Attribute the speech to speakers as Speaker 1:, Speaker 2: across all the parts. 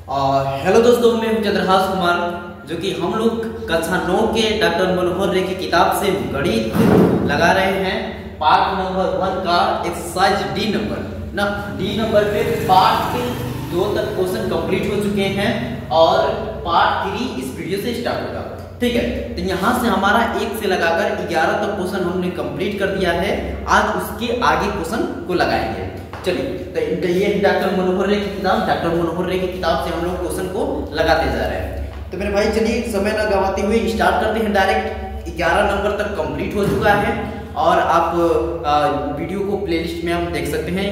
Speaker 1: Hello दोस्तों, मैं हूं चंद्रहास कुमार, जो कि हम लोग कक्षा 9 के डॉक्टर मनोहर रे की किताब से गणित लगा रहे हैं। पार्ट नंबर 1 का एक्सरसाइज डी नंबर पे पार्ट 2 तक क्वेश्चन कंप्लीट हो चुके हैं और पार्ट 3 इस वीडियो से स्टार्ट होगा। ठीक है, तो यहाँ से हमारा 1 से लगाकर 11 तक क्वेश्चन हमने कंप्लीट कर दिया है। आज उसके आगे क्वेश्चन को लगाएंगे। चलिए, तो ये डॉक्टर मनोहर रे की किताब से हम लोग क्वेश्चन को लगाते जा रहे हैं। तो मेरे भाई चलिए समय न गवाते हुए स्टार्ट करते हैं। डायरेक्ट 11 नंबर तक कंप्लीट हो चुका है और आप वीडियो को प्लेलिस्ट में आप देख सकते हैं।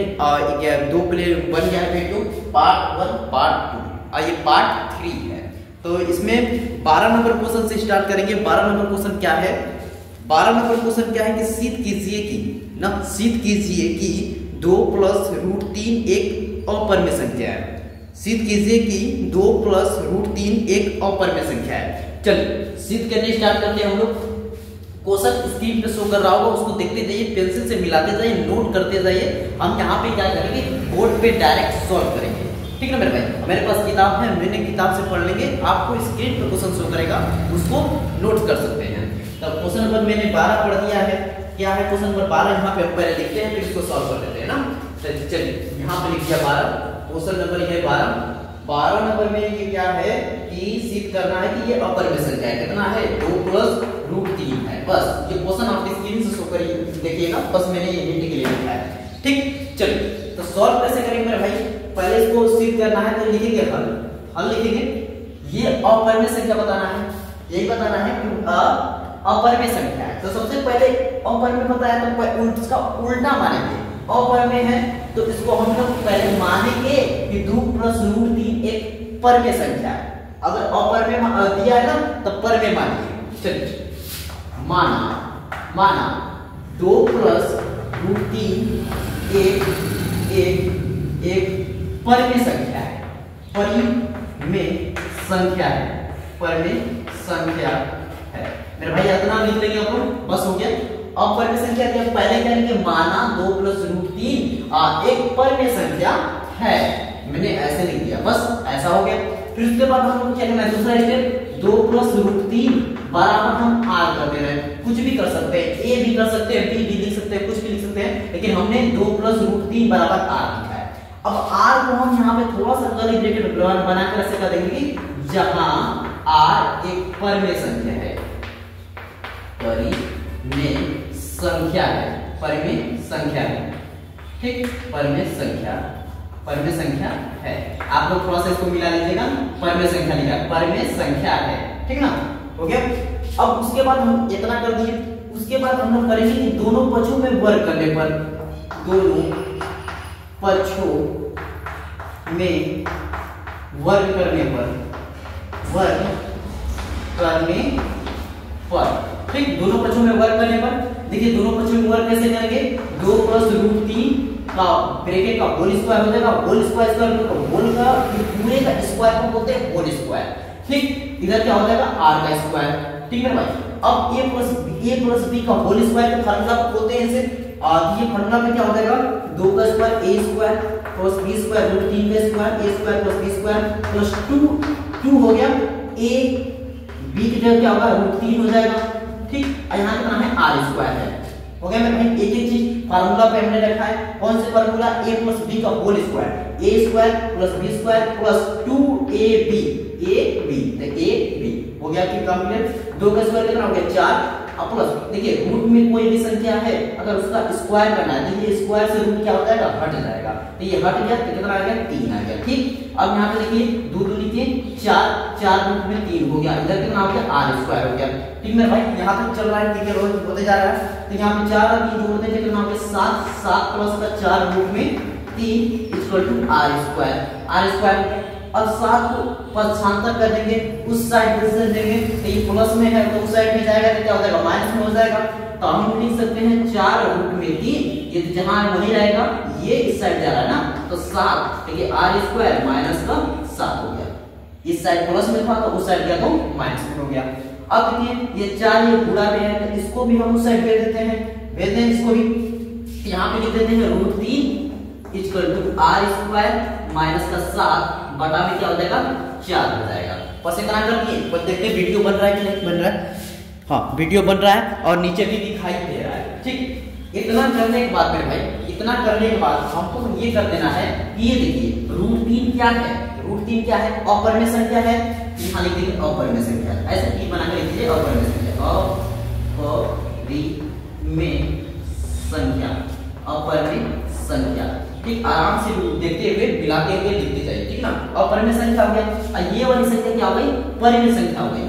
Speaker 1: 2 प्ले बन गया है वीडियो, पार्ट 1 पार्ट 2 और ये पार्ट 3 है। तो इसमें 12 नंबर क्वेश्चन से स्टार्ट करेंगे। 12 नंबर क्वेश्चन क्या है? 12 नंबर क्वेश्चन क्या है कि सिद्ध कीजिए कि 2 + √3 एक अपरिमेय संख्या है। सिद्ध कीजिए कि 2 + √3 एक अपरिमेय संख्या है। चलिए सिद्ध करने स्टार्ट करते हैं हम लोग। क्वेश्चन स्क्रीन पे शो कर रहा होगा, उसको देखते जाइए, पेंसिल से मिलाते जाइए, नोट करते जाइए। हम यहाँ पे क्या करेंगे, बोर्ड पे डायरेक्ट सॉल्व करेंगे। ठीक है मेरे भाई, मेरे पास किताब है, मैंने किताब से पढ़ लेंगे। आपको स्क्रीन पे क्वेश्चन शो करेगा, उसको नोट कर सकते हैं। तो क्वेश्चन नंबर मैंने 12 पढ़ दिया है। क्या है क्वेश्चन नंबर 12? यहाँ पे पहले लिखते हैं, फिर इसको सॉल्व कर लेते हैं ना। चलिए यहाँ पे लिख दिया 12। क्वेश्चन नंबर ये 12 नंबर में ये क्या है कि सिद्ध करना है कि ये अपरिमेय संख्या है। कितना है? 2 + √3 है। बस ये क्वेश्चन आप स्क्रीन से शो करिए, देखिएगा। बस मैंने ये हिंट के लिए लिखा है। ठीक, चलिए तो सॉल्व कैसे करेंगे मेरे भाई? पहले इसको सिद्ध करना है तो लिखेंगे हल लिखेंगे। ये अपरिमेय संख्या बताना है, यही बताना है कि अपरिमेय संख्या है। तो सबसे पहले अपरिमेय बताया तो इसका उल्टा मानेंगे। अपरिमेय है तो इसको हम लोग पहले मानेंगे कि 2 + √3 एक परिमेय संख्या है। अगर अपरिमेय दिया है ना तब परिमेय मानिए। चलिए माना 2 + √3 एक परिमेय संख्या है। परिमेय संख्या है मेरे भाई। इतना लिख लेंगे अपन, बस हो गया। अब परिमेय संख्या दिया, पहले क्या लिखे? माना 2 + √3 एक परिमेय संख्या है। मैंने ऐसे लिख दिया, बस ऐसा हो गया। फिर उसके बाद हम लोग क्या करना है? दूसरा स्टेप, 2 + √3 बराबर हम r कर दे रहे हैं। कुछ भी कर सकते हैं, a भी कर सकते हैं, b भी लिख सकते हैं, कुछ भी लिख सकते हैं, लेकिन हमने 2 + √3 बराबर r लिखा है। अब r को हम यहाँ पे थोड़ा सा कर्ली ब्रैकेट बनाकर ऐसे कर देंगे कि जहां r एक परिमेय संख्या है। परिमेय संख्या है। ठीक, परिमेय संख्या है। आप लोग थोड़ा सा इसको मिला लीजिएगा। परिमेय संख्या लिखा है, परिमेय संख्या है। ठीक ना, हो गया। अब उसके बाद हम इतना कर दिए। उसके बाद हम लोग करेंगे कि दोनों पक्षों में वर्ग करने पर, दोनों पक्षों में वर्ग करने पर ठीक, दोनों पक्षों में वर्ग करने पर देखिए, दोनों पक्षों में वर्ग कैसे करेंगे? 2 + √3 का ब्रैकेट का होल स्क्वायर हो जाएगा। होल स्क्वायर का होल का पूरे का स्क्वायर को बोलते हैं होल स्क्वायर। ठीक, इधर क्या हो जाएगा? r का स्क्वायर। ठीक है भाई। अब a + b का होल स्क्वायर का फार्मूला बोलते हैं इसे। ये फार्मूला में क्या हो जाएगा? 2 का स्क्वायर a² + b² √3 का स्क्वायर a² + b² + 2 हो गया। a b की जगह क्या होगा? √3 हो जाएगा। ठीक, और यहाँ कितना है? r² है। हो गया मेरे भाई। एक चीज फार्मूला पे हमने रखा है। कौन से फार्मूला? a + b का whole square, a² + b² + 2ab तो ab हो गया कि कंप्लीट। 2 का स्क्वायर कितना हो गया? 4 प्लस देखिए रूट में कोई भी संख्या है, अगर उसका स्क्वायर करना है तो ये स्क्वायर से रूट क्या हो जाएगा? हट जाएगा। तो ये हट गया तो कितना आ गया? 3 आ गया। ठीक, अब यहाँ पे देखिए 2 2 लिखिए 4 रूट में 3 हो गया। इधर कितना हो गया? r² हो गया। ठीक मेरे भाई, यहाँ तक चल रहा है। ठीक है, रोज होते जा रहा है। तो यहाँ पे 4 और 3 जोड़ देंगे कितना हो गया? 7 प्लस का 4 रूट में 3 r²। अब 7 को पक्षांतर कर देंगे, उस साइड से देंगे तो ये प्लस में है तो उस साइड में जाएगा तो क्या हो जाएगा? माइनस में हो जाएगा। तो हम लिख सकते हैं 4 रूट में 3, ये जहां वही रहेगा, ये इस साइड जा रहा है ना, तो 7 देखिए r² माइनस का 7 हो गया। इस साइड प्लस में था तो उस साइड क्या तो माइनस में हो गया। अब देखिए ये 4 ये गुणा में है तो इसको भी हम उस साइड भेज देते हैं, भेज दें इसको भी। यहाँ पे लिख देते हैं √3 equal to R square minus का 7 बटा में क्या हो जाएगा 4 हो जाएगा। बस इतना कर दिए। बस देखते हैं वीडियो बन रहा है कि नहीं बन रहा है। हाँ वीडियो बन रहा है और नीचे भी दिखाई दे रहा है। ठीक, इतना करने के बाद मेरे भाई, इतना करने के बाद हमको ये कर देना है, ये देखिए रूट 3 क्या है, रूट 3 क्या है, अपरिमेय संख्या है, यहाँ लिख दीजिए अपरिमेय संख्या, ऐसे टी बना के लिख दीजिए अपरिमेय संख्या, अपरिमेय संख्या, अपरिमेय संख्या। ठीक, आराम से देखते हुए मिलाते हुए लिखते जाइए, ठीक ना। अपरिमेय संख्या हो गया, ये वाली संख्या क्या हो गई, परिमेय संख्या हो गई,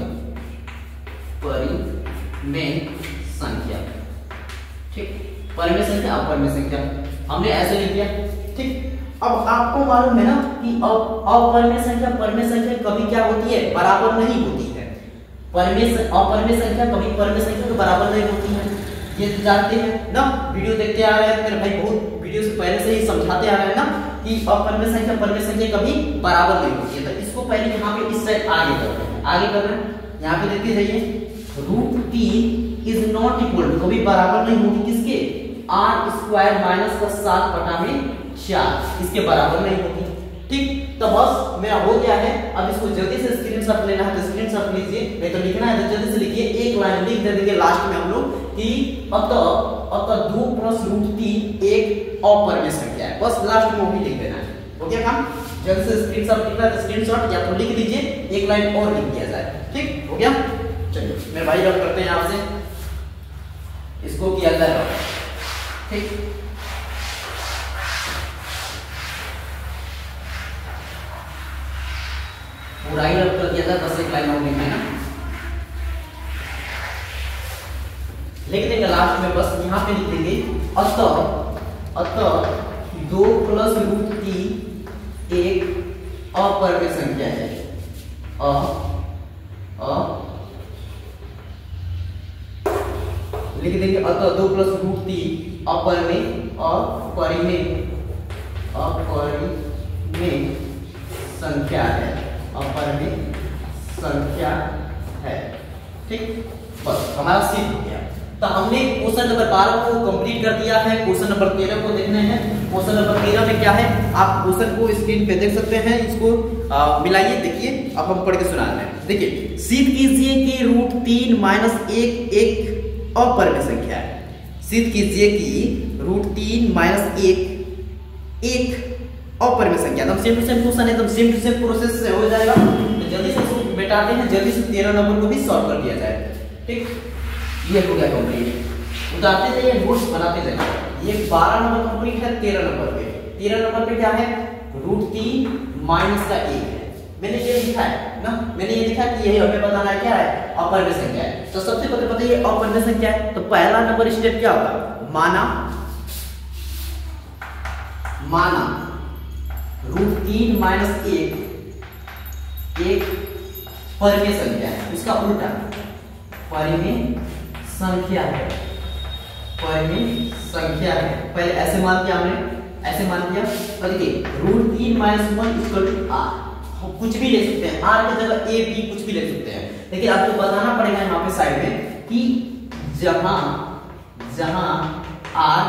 Speaker 1: परिमेय संख्या। ठीक, परिमेय संख्या अपरिमेय संख्या हमने ऐसे लिख दिया। ठीक, अब आपको मालूम है ना कि अपरिमेय संख्या परिमेय संख्या कभी क्या होती है, बराबर नहीं होती है। अपरिमेय संख्या कभी परिमेय संख्या के बराबर नहीं होती है, ये जानते हैं ना। वीडियो देखते आ रहे हैं मेरे भाई, बहुत वीडियो से पहले से ही समझाते आ रहे हैं ना कि अपरिमेय संख्या परिमेय संख्या कभी बराबर नहीं होती है। तो इसको पहले यहाँ पे इस साइड आगे करते हैं, आगे कर रहे हैं, यहाँ पे देखते जाइए root 3 is not equal to, कभी बराबर नहीं होगी किसके, आर स्क्वायर माइनस का 7 बटा में 4, इसके बराबर नहीं होती। ठीक, तो बस मेरा हो गया है। अब इसको जल्दी से स्क्रीनशॉट लेना है तो स्क्रीनशॉट लीजिए, नहीं तो लिखना है तो जल्दी से लिखिए, एक लाइन लिख देंगे लास्ट में हम लोग कि अतः 2 प्लस रूट 3 एक अपरिमेय संख्या है, बस लास्ट में वो भी लिख देना है। हो गया काम, जल्दी से स्क्रीनशॉट लिखना है तो स्क्रीनशॉट या तो लिख लीजिए, एक लाइन और लिख दिया जाए। ठीक हो गया, चलिए मेरे भाई रब करते हैं यहाँ से, इसको किया जाए। ठीक, पूरा ही रब कर दिया था, बस एक लाइन और लिखना है ना, लिख देंगे लास्ट में, बस यहाँ पे लिख देंगे अतः 2 प्लस रूट 3 एक अपरिमेय संख्या है, लिख देंगे अतः 2 प्लस रूट 3 अपरिमेय संख्या है, अपरिमेय संख्या है। ठीक, बस हमारा सिद्ध हो गया। तो हमने क्वेश्चन नंबर 12 को कंप्लीट कर दिया है। क्वेश्चन नंबर 13 को देखने हैं। क्वेश्चन नंबर 13 में क्या है, आप क्वेश्चन को स्क्रीन पे देख सकते हैं, इसको मिलाइए, देखिए, अब हम पढ़ के सुना रहे हैं। देखिए, सिद्ध कीजिए कि रूट 3 माइनस 1 एक अपरिमेय संख्या है। सिद्ध कीजिए कि रूट 3 माइनस 1 एक अपरिमेय संख्या। एकदम सेम टू सेम क्वेश्चन, एकदम सेम टू सेम प्रोसेस से हो जाएगा। तो जल्दी से इसको मिटाते हैं, जल्दी से 13 नंबर को भी सॉल्व कर दिया जाए। ठीक, ये हो गया कंप्लीट। उतारते जाइए, नोट्स बनाते जाइए। ये 12 नंबर कंप्लीट है। 13 नंबर पे, 13 नंबर पे क्या है, रूट 3 माइनस का 1 है। मैंने ये लिखा है ना, मैंने ये लिखा कि यही हमें बताना है क्या है, अपरिमेय संख्या है। तो सबसे पहले बताइए अपरिमेय संख्या है, तो पहला नंबर स्टेप क्या होगा, माना रूट 3 माइनस 1 एक परिमेय संख्या है, उसका उल्टा परिमेय संख्या है, परिमेय संख्या है। पहले ऐसे मान दिया हमने, ऐसे मान दिया। और देखिए root 3 minus 1 equal to R, कुछ भी ले सकते हैं, आर की जगह ए बी कुछ भी ले सकते हैं। लेकिन आपको बताना पड़ेगा यहाँ पे साइड में कि जहां आर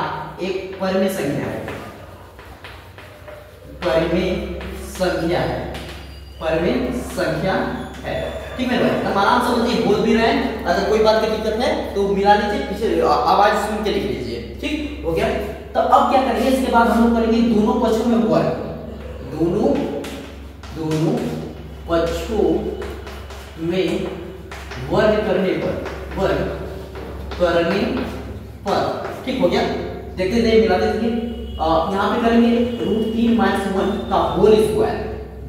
Speaker 1: एक परिमेय संख्या है, परिमेय संख्या है, परिमेय संख्या है। ठीक है भाई, हम आराम से बताइए, बोल भी रहे हैं। अगर कोई बात की दिक्कत है तो मिला लीजिए, पीछे आवाज सुन के लिख लीजिए। ठीक हो गया। तो अब क्या करेंगे, इसके बाद हम लोग करेंगे दोनों पक्षों में वर्ग, दोनों पक्षों में वर्ग करने पर, ठीक हो गया। देखते जाइए, मिलाते जाइए। यहाँ पे करेंगे रूट 3 माइनस 1 का होल स्क्वायर,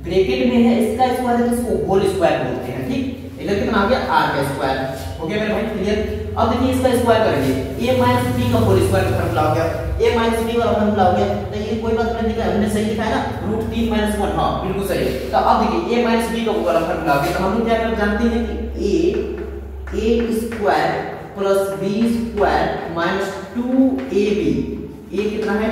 Speaker 1: ब्रैकेट में है इसका स्क्वायर है तो इसको होल स्क्वायर बोलते हैं। ठीक, इधर कितना आ गया, आर का स्क्वायर। हो गया मेरे भाई, क्लियर। अब देखिए इसका स्क्वायर करेंगे, a माइनस b का होल स्क्वायर का फॉर्मूला हो गया, a माइनस b वाला फॉर्मूला हो गया। तो ये कोई बात नहीं, हमने सही लिखा है ना, रूट 3 माइनस 1, हाँ बिल्कुल सही। तो अब देखिए a माइनस b का वाला फॉर्मूला हो गया। तो हम लोग क्या जानते हैं कि a square plus b square minus 2ab, a कितना है,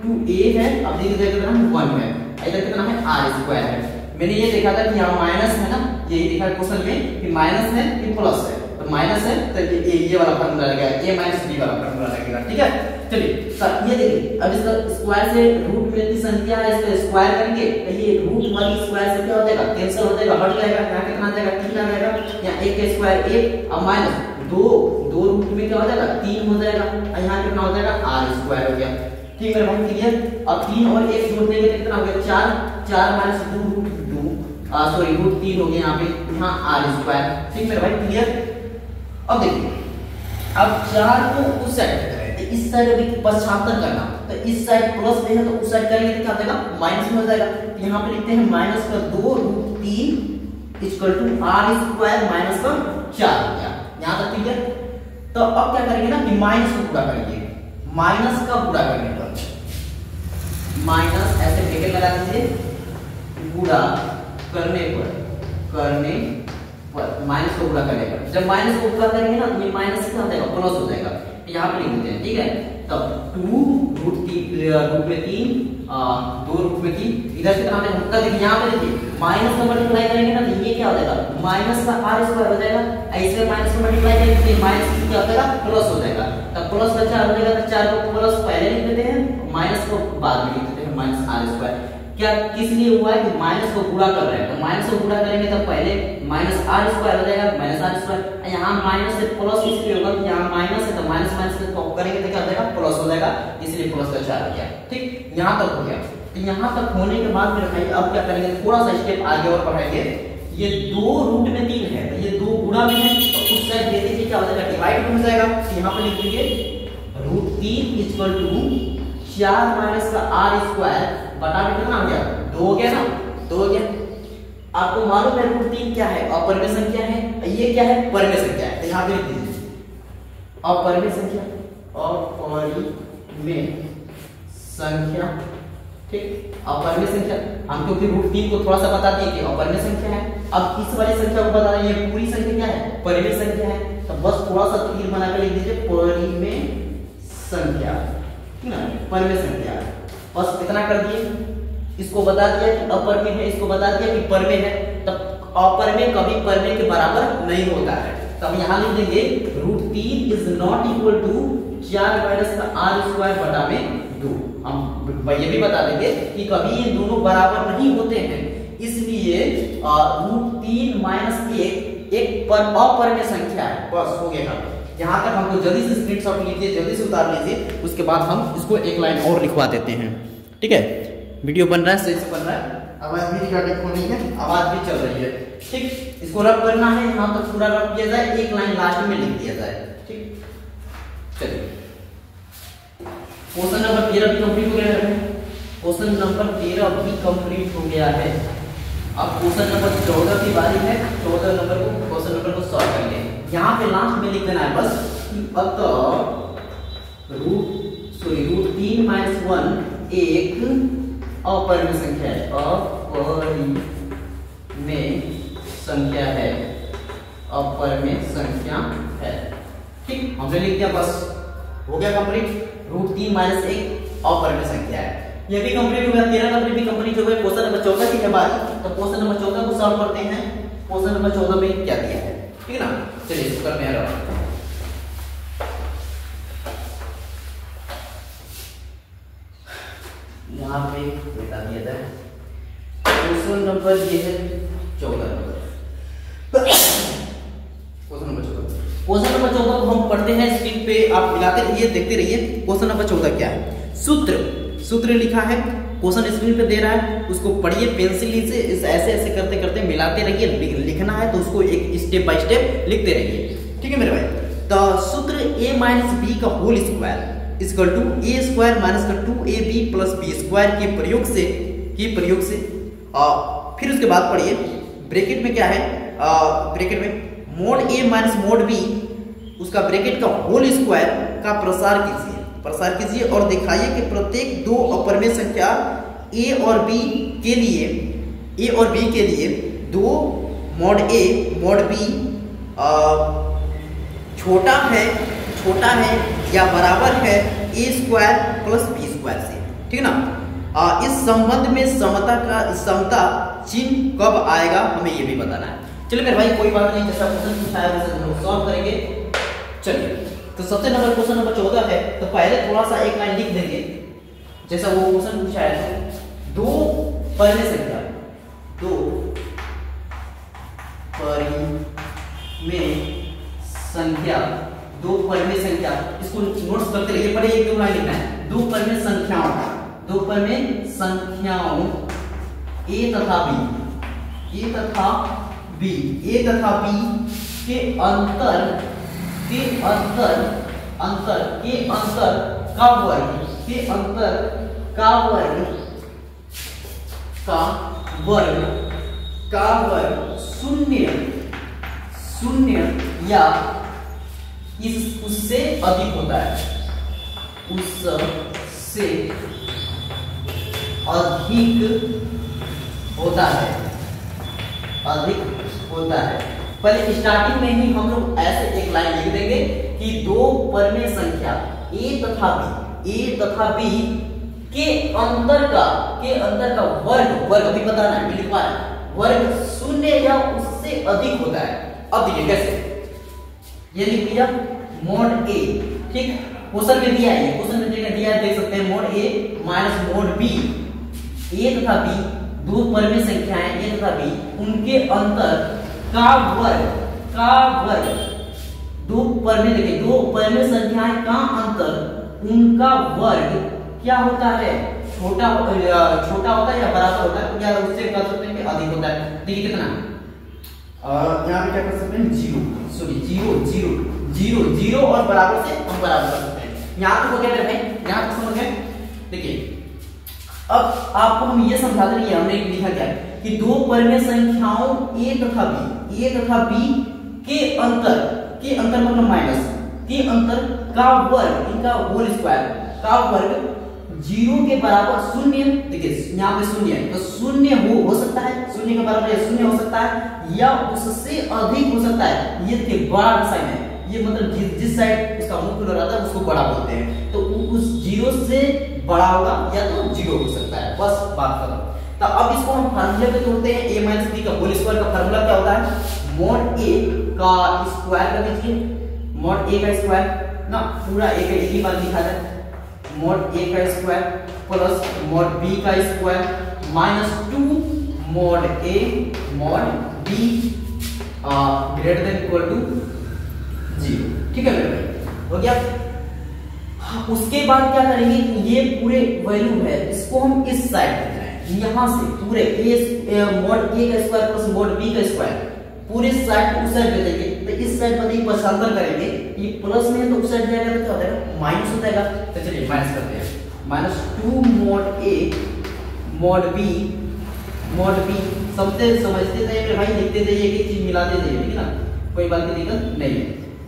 Speaker 1: 2a है। अब देखिए कितना है, 1 है। इधर कितना है, r स्क्वायर है। मैंने ये देखा था कि यहाँ माइनस है ना, यही देखा क्वेश्चन में कि माइनस है कि प्लस है। तो माइनस है तो ये वाला फॉर्मूला लगेगा, a माइनस b वाला फॉर्मूला लगेगा। ठीक है, चलिए सर ये देखिए, अब इसका स्क्वायर से रूट में कितनी संख्या है इसका स्क्वायर करेंगे तो ये रूट वाली स्क्वायर से क्या हो जाएगा, कैंसिल हो जाएगा, हट जाएगा। यहाँ कितना आ जाएगा, 3 आ जाएगा। यहाँ 1 का स्क्वायर 1 और माइनस 2 रूट में क्या हो जाएगा, 3 हो जाएगा। और यहाँ कितना हो जाएगा, r स्क्वायर हो गया। ठीक है भाई, क्लियर। अब 3 और 1 जोड़ देंगे तो कितना हो गया, 4 माइनस 2 रूट 3 हो गया यहाँ पे, यहाँ r स्क्वायर। ठीक है भाई, क्लियर। अब देखिए, अब 4 को उस साइड करें तो इस साइड अभी पश्चातन करना, तो इस साइड प्लस में है तो उस साइड करेंगे तो क्या हो जाएगा, माइनस में हो जाएगा। तो यहाँ पे लिखते हैं माइनस का 2 root 3 equal to r square minus का 4 हो गया। यहाँ तक ठीक है। तो अब क्या करेंगे ना कि माइनस को पूरा करेंगे, माइनस का पूरा करने पर माइनस ऐसे ब्रैकेट लगा दीजिए, पूरा करने पर माइनस को पूरा करने पर, जब माइनस को पूरा करेंगे ना तो ये माइनस से क्या हो जाएगा, प्लस हो जाएगा। यहाँ पे लिख देते हैं, ठीक है। तब 2 रूट में 3 2 रूट में 3 इधर से कितना होगा, देखिए यहाँ पे देखिए माइनस का मल्टीप्लाई करेंगे ना तो ये क्या हो जाएगा, माइनस का r स्क्वायर हो जाएगा। ऐसे माइनस का मल्टीप्लाई करेंगे तो माइनस क्या हो जाएगा, प्लस हो जाएगा। तब प्लस का 4 हो जाएगा तो 4 को प्लस पहले लिख देते हैं, माइनस को बाद में लिख देते हैं, माइनस r स्क्वायर। क्या किस लिए हुआ है कि माइनस को पूरा कर रहे हैं, तो माइनस को पूरा करेंगे तो पहले माइनस r स्क्वायर हो जाएगा, माइनस r स्क्वायर। यहाँ माइनस से प्लस इसलिए होगा कि यहाँ माइनस है तो माइनस माइनस को करेंगे तो क्या हो जाएगा, प्लस हो जाएगा, इसलिए प्लस का 4 हो गया। ठीक, यहाँ तक हो गया। तो यहाँ तक होने के बाद फिर भाई अब क्या करेंगे, थोड़ा सा स्टेप आगे और बढ़ाएंगे। ये 2 रूट में 3 है तो ये 2 गुणा में है तो उस साइड दे दीजिए, क्या हो जाएगा, डिवाइड हो जाएगा। तो यहाँ पे लिख दीजिए रूट 3 इक्वल टू 4 माइनस का r स्क्वायर बटा में कितना हो गया, 2 हो गया ना, 2 हो गया। आपको मालूम है रूट 3 क्या है, अपरिमेय संख्या है, ये क्या है, परिमेय संख्या है। तो यहाँ पे लिख दीजिए अपरिमेय संख्या, अपरिमेय संख्या। ठीक, अपरिमेय संख्या हम क्योंकि रूट 3 को थोड़ा सा बता दिए कि अपरिमेय संख्या है। अब इस वाली संख्या को बता दें, ये पूरी संख्या क्या है, परिमेय संख्या है। तो बस थोड़ा सा तीर बनाकर लिख दीजिए परिमेय संख्या, ठीक ना, परिमेय संख्या। बस इतना कर दिए, इसको बता दिया कि अपरिमेय है, इसको बता दिया कि परिमेय है। तब अपरिमेय कभी परिमेय के बराबर नहीं होता है। तब यहाँ लिख देंगे root 3 is not equal to 4 minus का r स्क्वायर बटा में 2। हम ये भी बता देंगे कि कभी ये दोनों बराबर नहीं होते हैं, इसलिए रूट 3 माइनस 1 एक पर अपरिमेय संख्या है। बस हो गया। यहाँ तक हमको जल्दी से स्क्रीनशॉट लीजिए, जल्दी से उतार लीजिए, उसके बाद हम इसको एक लाइन और लिखवा देते हैं। ठीक है, वीडियो बन रहा है, सही से बन रहा है, आवाज भी रिकॉर्डिंग हो रही है, आवाज भी चल रही है। ठीक, इसको रब करना है, यहाँ तक पूरा रब किया जाए, एक लाइन लास्ट में लिख दिया जाए। ठीक, चलिए क्वेश्चन नंबर 13 भी कंप्लीट हो गया है। क्वेश्चन नंबर 13 भी कंप्लीट हो गया है। अब क्वेश्चन नंबर 14 की बारी है। 14 नंबर को क्वेश्चन नंबर को सॉल्व करेंगे। यहाँ पे लास्ट में लिख देना है बस कि अतः रूट 3 माइनस 1 एक अपरिमेय संख्या है, अपरिमेय संख्या है, अपरिमेय संख्या है। ठीक, हमने लिख दिया, बस हो गया कंप्लीट। रूट 3 माइनस 1 अपरिमेय संख्या है, ये भी कंप्लीट हो गया। 13 नंबर भी कंप्लीट हो गया। क्वेश्चन नंबर 14 की है बात, तो क्वेश्चन नंबर 14 को सॉल्व करते हैं। क्वेश्चन नंबर 14 में क्या दिया है, ठीक है ना, चलिए इसको करते हैं। यहाँ पे बता दिया जाए क्वेश्चन नंबर ये है 14 नंबर। क्वेश्चन नंबर 14 को हम पढ़ते हैं, स्क्रीन पे आप मिलाते रहिए, देखते रहिए। क्वेश्चन नंबर 14 क्या है, सूत्र लिखा है, क्वेश्चन स्क्रीन पे दे रहा है, उसको पढ़िए पेंसिल से, ऐसे ऐसे करते करते मिलाते रहिए। लिखना है तो उसको एक स्टेप बाय स्टेप लिखते रहिए, ठीक है मेरे भाई। तो सूत्र a माइनस बी का whole square equal to A square minus का 2ab प्लस बी स्क्वायर के प्रयोग से फिर उसके बाद पढ़िए ब्रैकेट में क्या है, ब्रैकेट में mode a minus mode b उसका ब्रैकेट का होल स्क्वायर का प्रसार कीजिए और दिखाइए कि प्रत्येक दो अपरिमेय संख्या a और b के लिए दो मोड a मोड b छोटा है या बराबर है a square plus b square से, ठीक है ना। इस संबंध में समता चिन्ह कब आएगा हमें ये भी बताना है। चलिए मेरे भाई कोई बात नहीं, जैसा क्वेश्चन पूछा है वैसे हम सॉल्व करेंगे। चलिए तो सबसे नंबर क्वेश्चन नंबर 14 है। तो पहले थोड़ा सा एक लाइन लिख देंगे जैसा वो क्वेश्चन पूछा है। दो परिमेय संख्या, दो परिमेय संख्या, दो परिमेय संख्या, इसको नोट्स करते रहिए। पढ़े एक दो लाइन लिखना है। दो परिमेय संख्याओं, दो परिमेय संख्याओं ए तथा बी, ए तथा बी, ए तथा बी के अंतर का वर्ग, के अंतर का वर्ग शून्य या उससे अधिक होता है, उससे अधिक होता है। पहले स्टार्टिंग में ही हम लोग ऐसे एक लाइन लिख देंगे कि दो परिमेय संख्या a तथा b के अंतर का वर्ग अभी बताना है, लिख पा रहे वर्ग शून्य या उससे अधिक होता है। अब देखिए कैसे, ये लिख दिया मोड a, ठीक, क्वेश्चन में दिया है, क्वेश्चन में दिया है, देख सकते हैं mode a minus mode b, a तथा b दो परिमेय संख्याएं a तथा b, उनके अंतर का वर्ग, दो परिमेय, देखिए दो परिमेय संख्याएं का अंतर, उनका वर्ग क्या होता है, छोटा होता है या बराबर होता है, या उससे कह सकते हैं कि अधिक होता है। देखिए कितना, यहाँ पे क्या कर सकते हैं, जीरो और बराबर से हम बराबर कर सकते हैं। यहाँ तक हो गया मेरे भाई, यहाँ तक समझ गए। देखिए अब आपको हम ये समझा देंगे, हमने लिखा क्या कि दो परिमेय संख्याओं a तथा b के अंतर मतलब माइनस के अंतर का वर्ग, इनका होल स्क्वायर का वर्ग जीरो के बराबर शून्य, देखिए यहाँ पे शून्य है तो शून्य हो सकता है, शून्य के बराबर या शून्य हो सकता है या उससे अधिक हो सकता है। ये देखिए बड़ा साइन है, ये मतलब जिस साइड उसका मुख खुला रहता है उसको बड़ा बोलते हैं, तो उस जीरो से बड़ा होगा या तो जीरो हो सकता है, बस बात खत्म। तो अब इसको हम फार्मूले पे तोड़ते हैं। a माइनस b का होल स्क्वायर का फार्मूला क्या होता है, मोड a का स्क्वायर कर दीजिए, मोड a का स्क्वायर ना पूरा a का एक ही बार लिखा जाए, मोड a का स्क्वायर प्लस मोड b का square minus 2 mod a mod b greater than equal to 0। ठीक है मेरे भाई, हो गया। उसके बाद क्या करेंगे, ये पूरे वैल्यू है इसको हम इस साइड लिख रहे हैं, यहां से पूरे मोड a का स्क्वायर प्लस मोड b का स्क्वायर पूरे साइड को उस साइड ले जाएंगे। तो इस साइड पर पक्षांतर करेंगे, ये प्लस में है तो उस साइड जाएगा तो क्या हो जाएगा, माइनस हो जाएगा। तो चलिए माइनस करते हैं, minus 2 mod a mod b समझते जाइए भाई, लिखते जाइए, एक चीज मिलाते जाइए, ठीक है ना, कोई बात की दिक्कत नहीं है।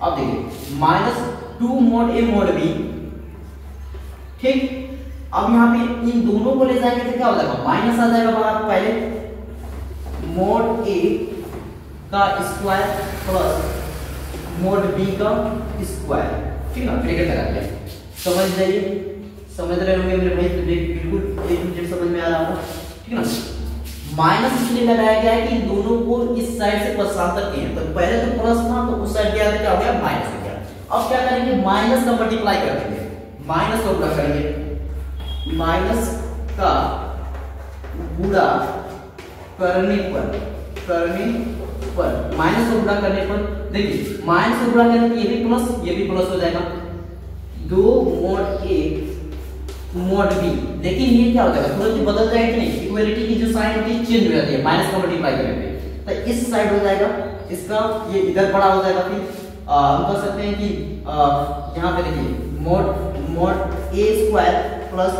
Speaker 1: अब देखिए minus 2 mod a mod b, ठीक। अब यहाँ पे इन दोनों को ले जाएंगे तो क्या हो जाएगा, माइनस आ जाएगा बाहर। पहले मोड a का स्क्वायर प्लस मोड b का स्क्वायर, ठीक है ना, ब्रैकेट लगा दिया। समझ रहे होंगे मेरे भाई, तो बिल्कुल एक समझ में आ रहा होगा, ठीक है ना। माइनस इसलिए लगाया गया है कि इन दोनों को इस साइड से पक्षांतर किए, तो पहले तो प्लस था तो उस साइड गया तो क्या हो गया, माइनस हो गया। अब क्या करेंगे, माइनस का मल्टीप्लाई कर देंगे, माइनस का गुणा करेंगे, माइनस का गुणा करने पर माइनस को गुणा करने पर देखिए माइनस को गुणा करने पर ये भी प्लस हो जाएगा, 2 मोड a मोड b। लेकिन ये क्या हो जाएगा, तुरंत बदल जाएगा कि नहीं, इक्वलिटी की जो साइन होती है चेंज हो जाती है माइनस का मल्टीप्लाई करने पे, तो इस साइड हो जाएगा, इसका ये इधर बड़ा हो जाएगा। फिर हम कह सकते हैं कि यहाँ पे देखिए mode a square plus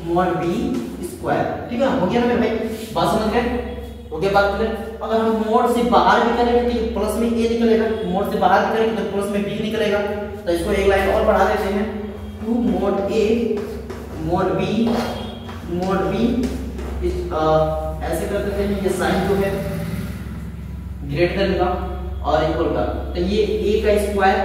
Speaker 1: mod b square, ठीक है, हो गया ना मेरे भाई, बात समझ गए, हो गया बात क्लियर। अगर हम मोड से बाहर भी करेंगे तो प्लस में a निकलेगा, मोड से बाहर भी करेंगे तो प्लस में b निकलेगा। तो इसको एक लाइन और बढ़ा देते हैं, 2 मोड a मोड b ऐसे कर देते हैं, ये साइन जो है ग्रेटर देन का और इक्वल का, तो ये a का स्क्वायर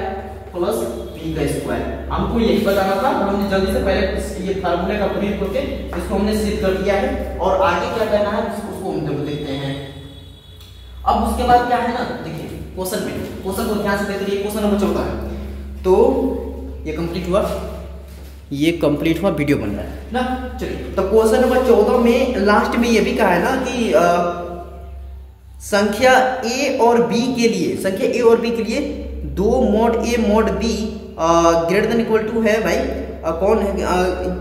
Speaker 1: प्लस b का स्क्वायर। हमको यही बताना था, हमने जल्दी से पहले ये फार्मूले का प्रयोग करके इसको हमने सिद्ध कर दिया है, और आगे क्या करना है उसको हम जब देखते हैं। अब उसके बाद क्या है ना, देखिए क्वेश्चन को ध्यान से देखिए, क्वेश्चन नंबर 14 है। तो ये कंप्लीट हुआ, ये कंप्लीट हुआ, वीडियो बन रहा है ना। चलिए, तो क्वेश्चन नंबर 14 में लास्ट में ये भी कहा है ना कि संख्या ए और बी के लिए, संख्या ए और बी के लिए दो mod A mod B greater than equal to है भाई कौन है,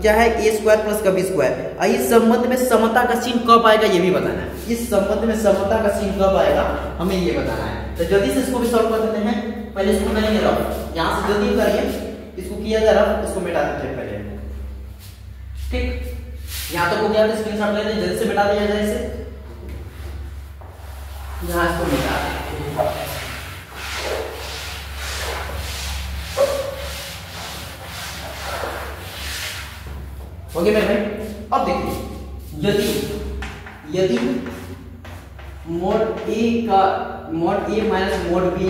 Speaker 1: क्या है, ए स्क्वायर प्लस का बी स्क्वायर। इस संबंध में समता का चिन्ह कब आएगा ये भी बताना है। इस संबंध में समता का चिन्ह कब आएगा हमें ये बताना है। तो जल्दी से इसको भी सॉल्व कर देते हैं। पहले इसको करेंगे रफ, यहाँ से जल्दी करिए, इसको किया जाए रफ, इसको मिटा देते हैं पहले, ठीक। यहाँ तक हो गया तो स्क्रीनशॉट ले लें, जल्दी से मिटा दिया जाए इसे, यहाँ इसको मिटा दें। ओके मेरे भाई, अब देखिए यदि मोड ए का mode A minus mod B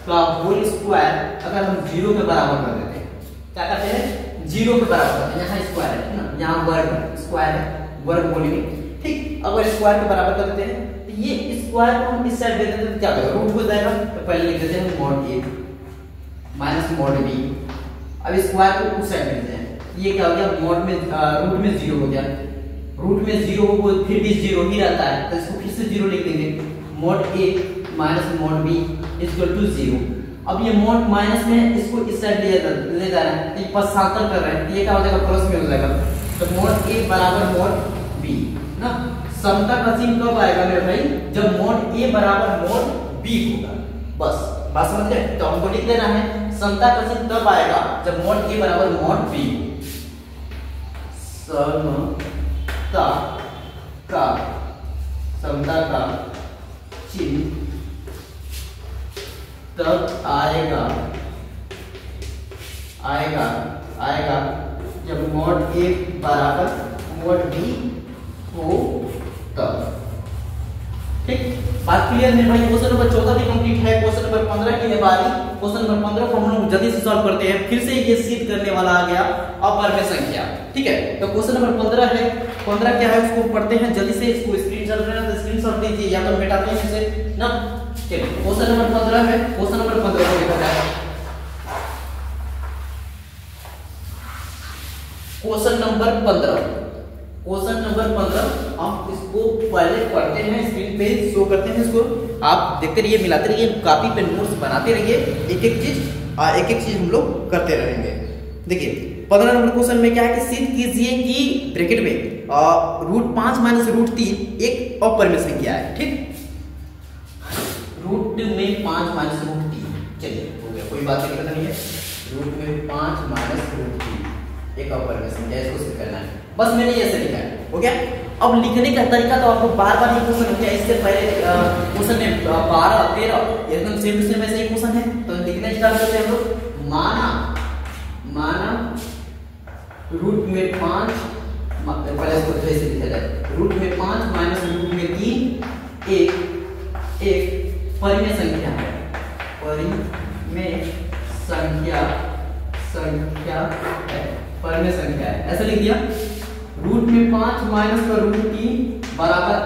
Speaker 1: का होल स्क्वायर अगर हम 0 के बराबर कर देते हैं, क्या करते हैं 0 के बराबर करते हैं, यहाँ स्क्वायर है ना, यहाँ वर्ग स्क्वायर है, वर्ग बोलेंगे, ठीक। अगर स्क्वायर के बराबर कर देते हैं तो ये स्क्वायर को हम इस साइड दे देते हैं तो क्या होगा, रूट हो जाएगा। तो पहले लिख देते हैं mode A minus mod B, अब स्क्वायर को उस साइड देते हैं, ये क्या हो गया, मोड में रूट में 0 हो गया, रूट में 0 हो फिर भी 0 ही रहता है, तो इसको फिर से 0 लिख देंगे, mod A minus mod B equal to 0। अब ये मोड माइनस में इसको इस साइड ले जा रहे हैं, तो ये पश्चांतर कर रहे हैं, ये क्या हो जाएगा, प्लस में हो जाएगा। तो मोड ए बराबर मोड बी ना। समता का चिन्ह कब आएगा मेरे भाई, जब मोड ए बराबर मोड बी होगा, बस बात समझ गए। तो हमको लिख देना है समता का चिन्ह तब आएगा जब मोड ए बराबर मोड बी। समता का चिन्ह तब आएगा जब मोड ए बराबर मोड बी हो तब, ठीक। बात क्लियर मेरे भाई। क्वेश्चन नंबर 14 भी कंप्लीट है। क्वेश्चन नंबर 15 की है बारी। क्वेश्चन नंबर 15 को हम लोग जल्दी से सॉल्व करते हैं। फिर से ये सिद्ध करने वाला आ गया अपवर्ग संख्या, ठीक है। तो क्वेश्चन नंबर 15 है, 15 क्या है उसको पढ़ते हैं जल्दी से। इसको स्क्रीनशॉट लेना तो स्क्रीनशॉट लीजिए या तो मिटाते हैं इसे ना। चलिए क्वेश्चन नंबर 15 है। क्वेश्चन नंबर 15 को देखा जाए। क्वेश्चन नंबर 15 हम इसको पहले पढ़ते हैं, स्क्रीन पे शो करते हैं इसको, आप देखते रहिए, मिलाते रहिए, कॉपी पे नोट्स बनाते रहिए, एक एक चीज हम लोग करते रहेंगे। देखिए 15 नंबर क्वेश्चन में क्या है कि सिद्ध कीजिए कि ब्रैकेट में √5 माइनस √3 एक अपरिमेय संख्या है, ठीक। रूट में 5 माइनस √3, चलिए हो गया, कोई बात नहीं है। रूट में 5 माइनस √3 एक अपरिमेय संख्या, इसको सिद्ध करना है, बस मैंने ऐसे लिखा है, हो गया। अब लिखने का तरीका तो आपको बार बार ये क्वेश्चन हो गया, इससे पहले क्वेश्चन में 12 13 एकदम सेम टू सेम ऐसे ही क्वेश्चन है। तो लिखना स्टार्ट करते हैं हम लोग। माना रूट में 5, पहले इसको ऐसे लिखा जाए, रूट में 5 माइनस रूट में 3 एक परिमेय संख्या है, परिमेय संख्या है, ऐसा लिख दिया। रूट में 5 माइनस का √3 बराबर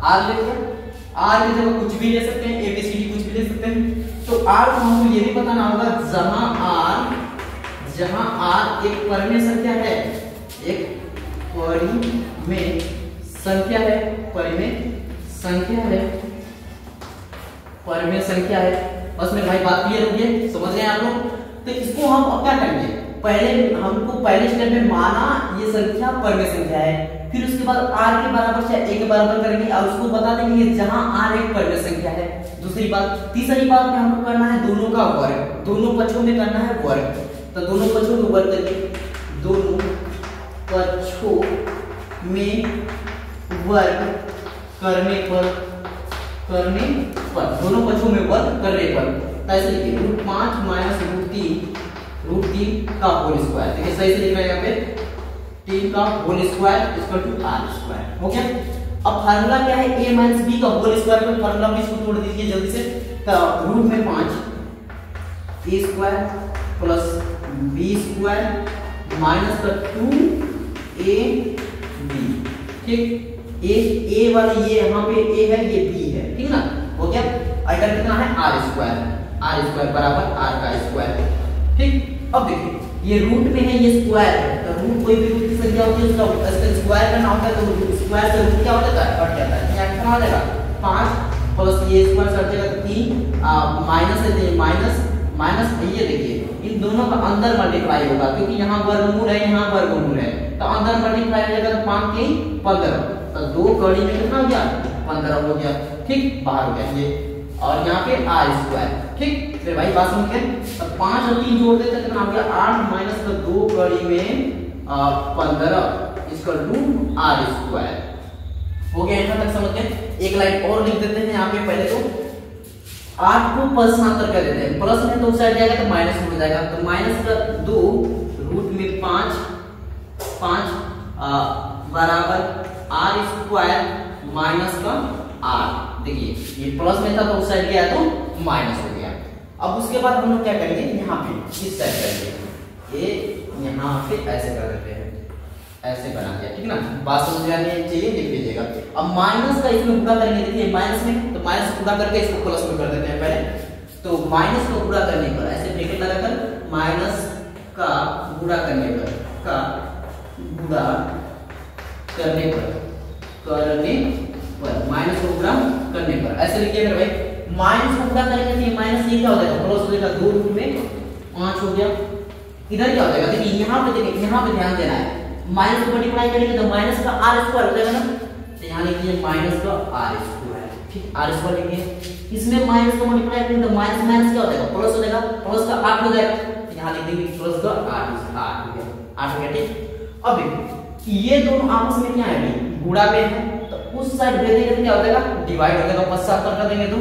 Speaker 1: r ले लिया। r की जगह कुछ भी ले सकते हैं, ABCD कुछ भी ले सकते हैं। तो r को हमको ये भी बताना होगा, जहां r एक परिमेय संख्या है, एक परिमेय संख्या है, बस मेरे भाई बात क्लियर हो गई, समझ गए आप लोग। तो इसको हम अब क्या करेंगे, पहले स्टेप में माना ये संख्या परिमेय संख्या है, फिर उसके बाद r के बराबर से a के बराबर करेंगे और उसको बता देंगे जहां r एक परिमेय संख्या है। दूसरी बात, तीसरी बात में हमको करना है दोनों का वर्ग, दोनों पक्षों में करना है वर्ग। तो दोनों पक्षों में वर्ग करके, दोनों पक्षों में वर्ग करने पर दोनों पक्षों में वर्ग करने पर ऐसे लिखिए, √5 माइनस √3 का होल स्क्वायर। देखिए सही से लिख रहे हैं यहाँ पे, 3 का whole square equal to r square, हो गया। अब फार्मूला क्या है, a माइनस b का होल स्क्वायर में फार्मूला भी इसको तोड़ दीजिए जल्दी से। तो रूट में 5 a square plus b square minus का 2ab, ठीक। a वाली ये यहाँ पे a है, ये b है, ठीक ना, हो गया। अगर कितना है r स्क्वायर बराबर r का स्क्वायर, ठीक। अब देखिए ये रूट में है, ये स्क्वायर है, तो रूट कोई भी रूट की संख्या होती है उसका स्क्वायर करना होता है, तो स्क्वायर से रूट क्या हो जाता है, कट जाता है। यहाँ कितना हो जाएगा 5 प्लस ये स्क्वायर से हट जाएगा 3 माइनस है, तो माइनस माइनस ये देखिए इन दोनों का अंदर मल्टीप्लाई होगा क्योंकि यहाँ वर्गमूल है, यहाँ वर्गमूल है, तो अंदर मल्टीप्लाई हो जाएगा, तो 5 3 15, तो 2 कड़ी में कितना हो गया 15 हो गया, ठीक बाहर हो गया ये, और यहाँ पे आर स्क्वायर, ठीक। फिर भाई बात समझ गए, तो 5 और 3 जोड़ देते कितना हो गया 8 माइनस का 2 कड़ी में 15 इसका रूट आर स्क्वायर हो गया। यहाँ तक समझ गए। एक लाइन और लिख देते हैं यहाँ पे, पहले तो 8 को पक्षांतर कर देते हैं, प्लस में तो उस साइड जाएगा तो माइनस में हो जाएगा, तो माइनस का 2 रूट में 5 बराबर आर स्क्वायर माइनस का आर। देखिए ये प्लस में था तो उस साइड गया तो माइनस हो गया। अब उसके बाद हम लोग क्या करेंगे, यहाँ पे इस साइड करेंगे, ये यहाँ पे ऐसे कर देते हैं, ऐसे बना दिया, ठीक ना। बात समझ में आनी चाहिए, लिख लीजिएगा। अब माइनस का इसमें गुणा करेंगे, देखिए माइनस में, तो माइनस गुणा करके इसको प्लस में कर देते हैं पहले। तो माइनस को गुणा करने पर ऐसे ब्रैकेट लगाकर माइनस का गुणा करने पर, का गुणा करने पर माइनस को गुणा करने पर ऐसे लिखिए मेरे भाई। माइनस को गुणा करेंगे तो माइनस ये क्या हो जाएगा, प्लस हो जाएगा, 2 रूट में 5 हो गया। इधर क्या हो जाएगा, देखिए यहाँ पे, देखिए यहाँ पे ध्यान देना है, माइनस को मल्टीप्लाई करेंगे तो माइनस का आर स्क्वायर हो जाएगा ना, तो यहाँ लिखिए माइनस का आर स्क्वायर, ठीक, आर स्क्वायर लिखिए। इसमें माइनस को मल्टीप्लाई करेंगे तो माइनस माइनस क्या हो जाएगा, प्लस हो जाएगा, प्लस का 8 हो जाएगा, तो यहाँ लिख देंगे प्लस का 8 हो गया, ठीक। अब देखिए ये दोनों आपस में क्या है, गुणा में है, तो उस साइड दे देंगे तो क्या हो जाएगा, डिवाइड हो जाएगा, 75 कर देंगे तो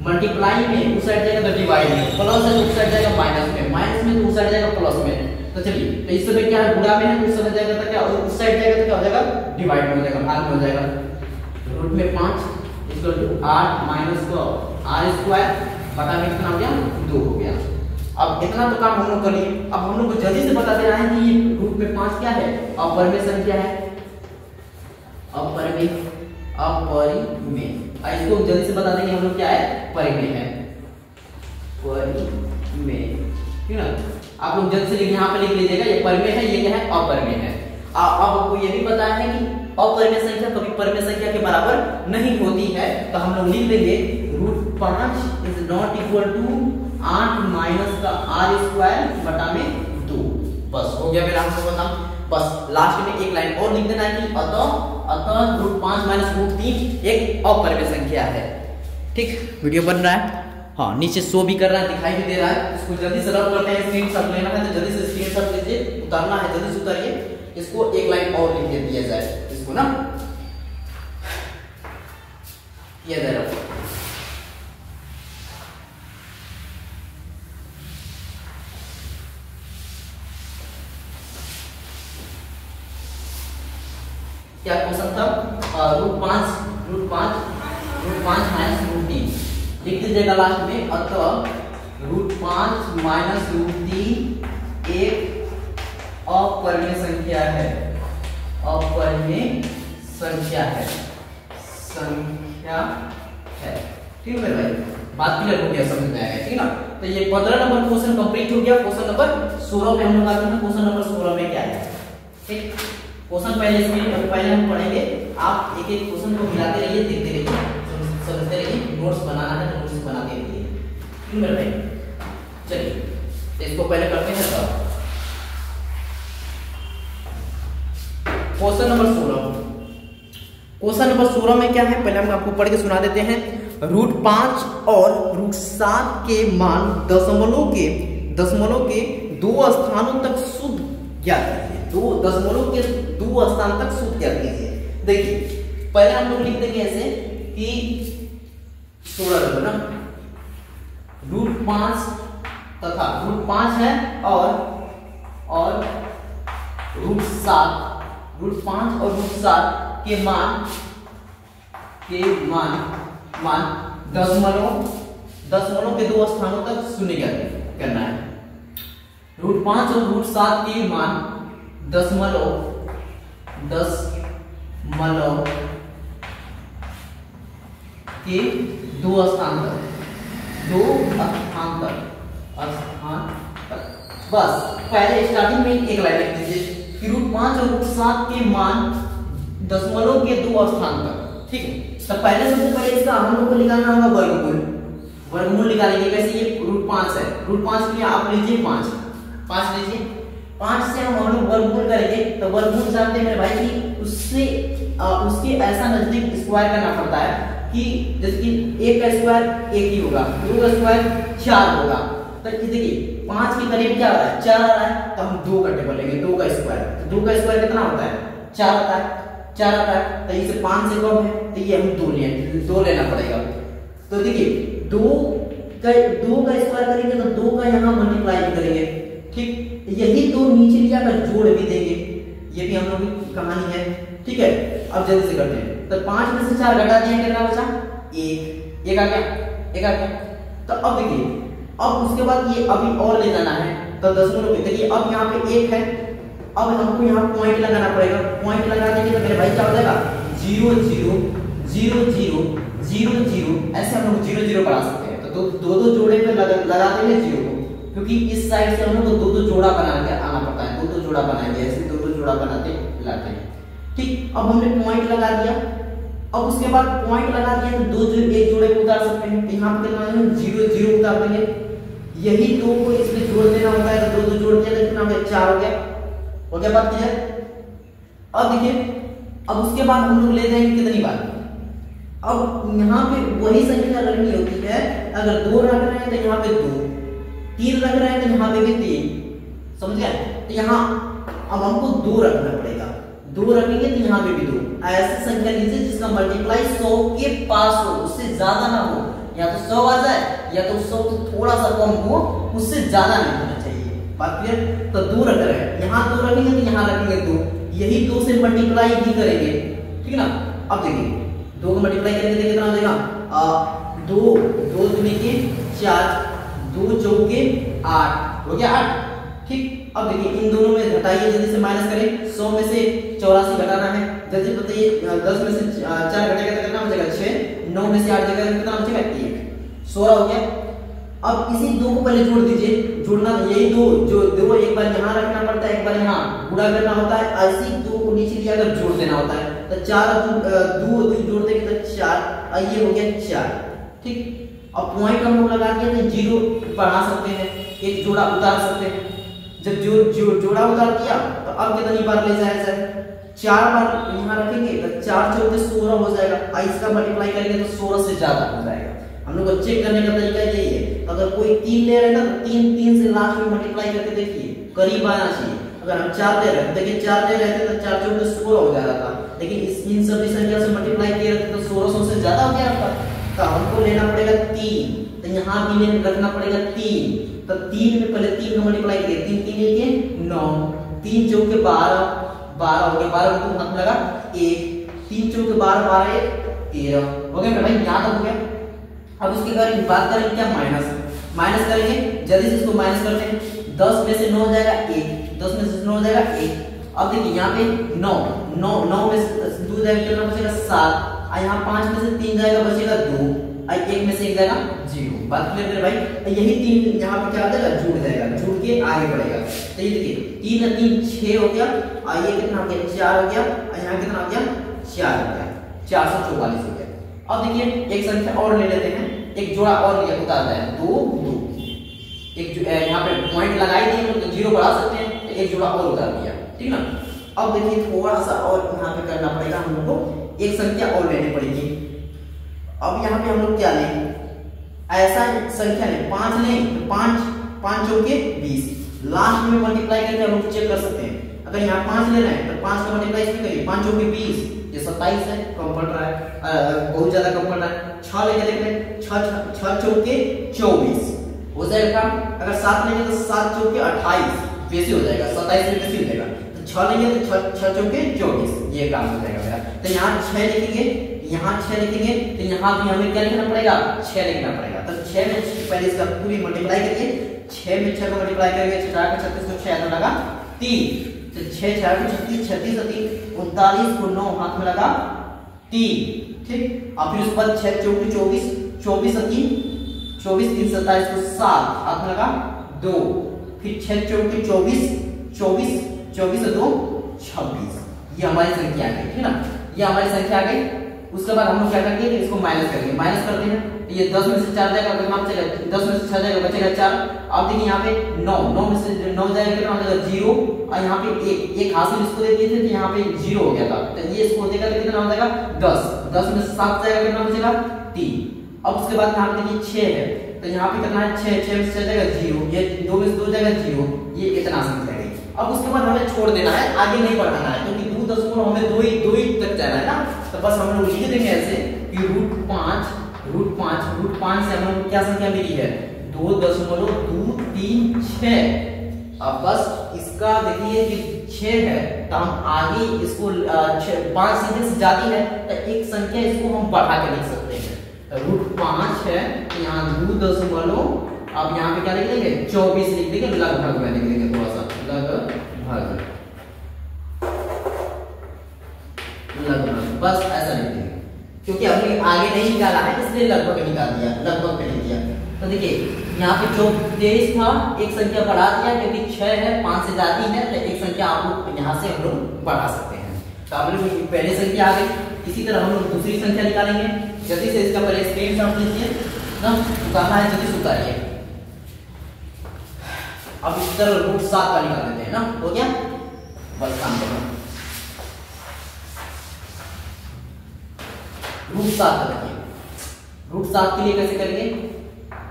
Speaker 1: मल्टीप्लाई में उस साइड जाएगा तो डिवाइड में, प्लस है तो उस साइड जाएगा माइनस में, माइनस में तो उस साइड जाएगा प्लस में। तो चलिए, तो इस समय क्या है, गुणा में है, तो उस समय जाएगा तो क्या, उस साइड जाएगा तो क्या हो जाएगा, डिवाइड में हो जाएगा, भाग में हो जाएगा। रूट में 5 इक्वल टू 8 माइनस का आर स्क्वायर बटा में कितना हो गया, 2 हो गया। अब इतना तो काम हम लोग कर लिए। अब हम लोग को जल्दी से बता देना है कि ये रूट में 5 क्या है, अपरिमेय संख्या है, अपरिमेय, इसको जल्दी से बता देंगे हम लोग क्या है, परिमेय है, परिमेय, ठीक ना। आप लोग जल्द से लिख, यहाँ पे लिख लीजिएगा, ये परिमेय है, ये क्या है, अपरिमेय है। अब आपको ये भी पता है कि अपरिमेय संख्या कभी परिमेय संख्या के बराबर नहीं होती है, तो हम लोग लिख देंगे root 5 is not equal to 8 minus का आर स्क्वायर बटा में 2। बस हो गया मेरा आपको बता। बस लास्ट में एक लाइन और लिख देना है कि अतः रूट 5 माइनस रूट 3 एक अपरिमेय संख्या है, ठीक। वीडियो बन रहा है, हाँ नीचे शो भी कर रहा है, दिखाई भी दे रहा है। इसको जल्दी से रब करते हैं, स्क्रीनशॉट लेना है तो जल्दी से स्क्रीनशॉट लीजिए, उतारना है जल्दी से उतारिए। इसको एक लाइन और लिख दिया जाए, इसको ना ये दे रहा क्या क्वेश्चन था, रूट 5 माइनस रूट 3 लिख दीजिएगा लास्ट में। अतः रूट 5 माइनस रूट 3 एक अपरिमेय संख्या है, अपरिमेय संख्या है, ठीक है भाई। बात क्लियर हो गया, समझ में आएगा, ठीक ना। तो ये 15 नंबर क्वेश्चन कंप्लीट हो गया। क्वेश्चन नंबर 16 पे हम लोग आते हैं। क्वेश्चन नंबर 16 में क्या है, ठीक। क्वेश्चन पहले हम पढ़ेंगे, आप एक एक क्वेश्चन को मिलाते रहिए, देखते रहिए, समझते रहिए। नोट्स बनाना है तो नोट्स बनाते रहिए, ठीक है मेरे भाई। चलिए तो इसको पहले करते हैं। तो क्वेश्चन नंबर 16 में क्या है, पहले हम आपको पढ़ के सुना देते हैं। रूट 5 और रूट 7 के मान दशमलव के 2 स्थानों तक शुद्ध ज्ञात कीजिए। 2 दशमलव के 2 स्थान तक शुद्ध ज्ञात कीजिए। देखिए पहले हम लोग लिख देंगे ऐसे कि 16 रखो ना, रूट 5 तथा रूट 5 है और रूट 5 और रूट 7 के मान दशमलव के 2 स्थानों तक शून्य ज्ञात करना है। रूट 5 और रूट 7 के मान दशमलव के 2 स्थान तक बस पहले स्टार्टिंग में एक लाइन लिख दीजिए कि √5 और √7 के मान दशमलव के 2 स्थान पर, ठीक है। तो पहले सबसे पहले इसका हम लोग को निकालना होगा वर्गमूल। वर्गमूल निकालेंगे कैसे, ये √5 है, √5 के लिए आप लीजिए 5 लीजिए, 5 से हम लोग वर्गमूल करेंगे। तो वर्गमूल जानते हैं मेरे भाई कि उससे उसके ऐसा नजदीक स्क्वायर करना पड़ता है कि जैसे कि 1 का स्क्वायर 1 ही होगा, 2 का स्क्वायर 4 होगा। तो देखिए 5 के करीब क्या आ रहा है, 4 आ रहा है, तो हम 2 का टेबल लेंगे, 2 का स्क्वायर। तो 2 का स्क्वायर कितना होता है, 4 आता है, 4 आता है। तो इसे 5 से कम है, तो ये हम 2 लेना पड़ेगा। तो देखिए 2 का स्क्वायर करेंगे तो 2 का यहाँ मल्टीप्लाई भी करेंगे, ठीक। यही 2 नीचे लिया कर जोड़ भी देंगे, ये भी हम लोग की कहानी है, ठीक है। अब जल्दी से करते हैं। तो 5 में से 4 घटा दिए, कितना बचा, 1 आ गया। तो अब देखिए, अब उसके बाद ये अभी और ले जाना है, तो दशमलव में देखिए अब यहाँ पे 1 है, अब हमको यहाँ पॉइंट लगाना पड़ेगा। पॉइंट लगा देंगे तो मेरे भाई क्या हो जाएगा, 0 0 0 0 0 0, ऐसे हम लोग 0 0 बढ़ा सकते हैं। तो दो जोड़े पे लगा देंगे 0 को, क्योंकि इस साइड से हम लोग को 2 जोड़ा बना के आना पड़ता है, 2 जोड़ा बनाएंगे, ऐसे 2 जोड़ा बनाते लाते हैं, ठीक। अब हमने पॉइंट लगा दिया। अब उसके बाद पॉइंट लगा दिया तो 2 एक जोड़े को उतार सकते हैं, तो यहाँ पे 0 0 उतार देंगे। यही 2 को इसमें जोड़ देना होता है, तो 2 जोड़ दिया तो कितना हो गया, 4 हो गया बात क्लियर। अब देखिए, अब उसके बाद हम लोग ले जाएंगे कितनी बार, अब यहाँ पे वही संख्या रखनी होती है। अगर 2 रख रहे हैं तो यहाँ पे 2, 3 रख रहे हैं तो यहाँ पे भी 3, समझ गए। तो यहाँ अब हमको 2 रखना पड़ेगा, 2 रखेंगे तो यहाँ पे भी 2। ऐसी संख्या लीजिए जिसका मल्टीप्लाई 100 के पास हो, उससे ज्यादा ना हो, या तो 100 आ जाए या तो 100 तो थोड़ा सा कम हो, उससे ज्यादा नहीं होना चाहिए, बात क्लियर। तो 2 रख रहे हैं, यहाँ 2 रखेंगे तो यहाँ रखेंगे 2, यही 2 से मल्टीप्लाई भी करेंगे, ठीक है ना। अब देखिए 2 को मल्टीप्लाई करेंगे तो कितना हो जाएगा, 2 दूनी के 4, 2 चौके 8 हो गया 8, ठीक। अब देखिए इन दोनों में घटाइए, जल्दी से माइनस करें। 100 में से 84 घटाना है, जल्दी बताइए। 10 में से 4 घटेगा तो कितना बचेगा, 6। 9 में से 8 घटेगा तो कितना बचेगा, 1। 16 हो गया। अब इसी 2 को पहले जोड़ दीजिए, जोड़ना यही 2 एक बार यहाँ रखना पड़ता है, एक बार यहाँ गुणा करना होता है, ऐसी 2 को नीचे लिया कर जोड़ देना होता है। तो 4 2 जोड़ देंगे तो 4, ये हो गया 4, ठीक। अब पॉइंट हम लोग लगा दिया तो 0 बढ़ा सकते हैं, एक जोड़ा उतार सकते हैं। जब जो जोड़ा उतार दिया तो अब कितनी बार ले जाया जाए, 4 बार यहाँ रखेंगे तो 4 चौके 16 हो जाएगा। इसका मल्टीप्लाई करेंगे तो 16 से ज्यादा हो जाएगा। हम लोग को चेक करने का तरीका यही है, अगर कोई 3 ले रहा है ना तो 3 से लास्ट में मल्टीप्लाई करके देखिए, करीब आना चाहिए। अगर हम 4 ले रहे हैं, देखिए 4 ले रहे थे तो 4 चौके 16 हो जा रहा था, लेकिन इन सभी संख्या से मल्टीप्लाई किए रहते तो 1600 से ज्यादा हो गया था। तो हमको लेना पड़ेगा 3, तो यहाँ भी रखना पड़ेगा 3। तो 3 में पहले 3 का मल्टीप्लाई करिए, 3 3 के 9, 3 चौके 12 हो गया, 12 को हाथ लगा 1, 3 चौके 12 12 13 हो गया मेरे भाई, याद हो गया। अब उसके बाद बात करेंगे क्या, माइनस करेंगे, जल्दी से इसको माइनस करते हैं। 10 में से 9 हो जाएगा 1, 10 में से 9 हो जाएगा 1। अब देखिए यहाँ पे 9 में से 2 जाएगा कितना बचेगा 7, यहाँ 5 में से 3 जाएगा बचेगा 2, 1 में से 1 जाएगा 0। बात क्लियर मेरे भाई। यही 3 यहाँ पे क्या हो जाएगा, जुड़ जाएगा, जुड़ के आगे बढ़ेगा। तो ये देखिए 3 और 3 6 हो गया, और ये कितना हो गया 4 हो गया, और यहाँ कितना हो गया 4 हो गया, 444 हो गया। अब देखिए एक संख्या और ले लेते हैं, एक जोड़ा और लिया उतार जाए 2 2, एक यहाँ पे पॉइंट लगाई दिए तो 0 बढ़ा सकते हैं, तो एक जोड़ा और उतार दिया, ठीक ना। अब देखिए थोड़ा सा और यहाँ पे करना पड़ेगा, हम लोग को एक संख्या और लेनी पड़ेगी। अब यहाँ पे हम लोग क्या लें, ऐसा संख्या लें 5 लें, 5 चौके 20, लास्ट में मल्टीप्लाई करके हम लोग चेक कर सकते हैं। अगर यहाँ 5 लेना है तो 5 का मल्टीप्लाई इसमें करिए, 5 चौके 20, ये 27 है, कम पड़ रहा है, बहुत ज्यादा कम पड़ रहा है। 6 लेके देख लें, 6 चौके 24 हो जाएगा काम। अगर 7 लेंगे तो 7 चौके 28, बेसी हो जाएगा, 27 में बेसी हो जाएगा। तो 6 लेंगे तो 6 चौके 24, ये काम हो जाएगा मेरा। तो यहाँ 6 लिखेंगे, यहाँ 6 लिखेंगे, तो यहाँ भी हमें क्या लिखना पड़ेगा, 6 लिखना पड़ेगा। तो 6 में पहले इसका पूरी मल्टीप्लाई करिए, 6 में 6 को मल्टीप्लाई करेंगे, 4 का 36 को 6 लगा 3, तो 6 4 को 36, 36 और 3 39 को 9 हाथ में लगा 3, ठीक। और फिर उसके बाद 6 चौके 24, 24 और 3 27 को 7 हाथ में लगा 2, फिर 6 चौके 24, 24 24 और 2 26, ये हमारी संख्या आ गई, ठीक है ना, ये हमारी संख्या आ गई। उसके बाद हम लोग क्या करेंगे, इसको माइनस करेंगे, माइनस करते हैं तो ये 10 में से 4 जाएगा, कितना बचेगा, 10 में से 6 जाएगा, बचेगा 4। अब देखिए यहाँ पे 9, 9 में से 9 जाएगा, कितना हो जाएगा 0, और यहाँ पे एक हासिल इसको दे दिए थे तो यहाँ पे 0 हो गया था, तो ये इसको देगा तो कितना हो जाएगा 10, 10 में से 7 जाएगा, कितना बचेगा 3। अब उसके बाद यहाँ पे देखिए 6 है, तो यहाँ पे कितना है 6, 6 में से 6 जाएगा 0, ये 2 में से 2 जाएगा 0, ये इतना संख्या है। अब उसके बाद हमें छोड़ देना है, आगे नहीं बढ़ाना है, क्योंकि 2 हमें 2 ही तक जाना है ना, तो बस हम लोग लिख देंगे ऐसे कि रूट 5 से हम लोग क्या संख्या मिली है 2.236। अब बस इसका देखिए कि 6 है तो हम आगे इसको 5 संख्या से जाती है तो एक संख्या इसको हम बढ़ा के लिख सकते हैं, तो रूट 5 है तो यहाँ 2 अब यहाँ पे क्या लिख देंगे 24 लिख देंगे, लगभग में लिख देंगे, थोड़ा सा लगभग बस ऐसा लिख देंगे, क्योंकि अभी आगे नहीं निकाला है इसलिए लगभग निकाल दिया, लगभग पे लिख दिया। तो देखिए यहाँ पे जो 23 था एक संख्या बढ़ा दिया, क्योंकि 6 है 5 से जाती है तो एक संख्या आप लोग यहाँ से हम लोग बढ़ा सकते हैं। तो आप लोग पहली संख्या आ गई। इसी तरह हम लोग दूसरी संख्या निकालेंगे, जल्दी से इसका पहले स्क्रीनशॉट लीजिए ना, उतारना है जल्दी से उतारिए। अब इस तरह रूट 7 का निकाल देते हैं ना, हो गया बस काम करो। रूट 7 रखिए, रूट 7 के लिए कैसे करेंगे,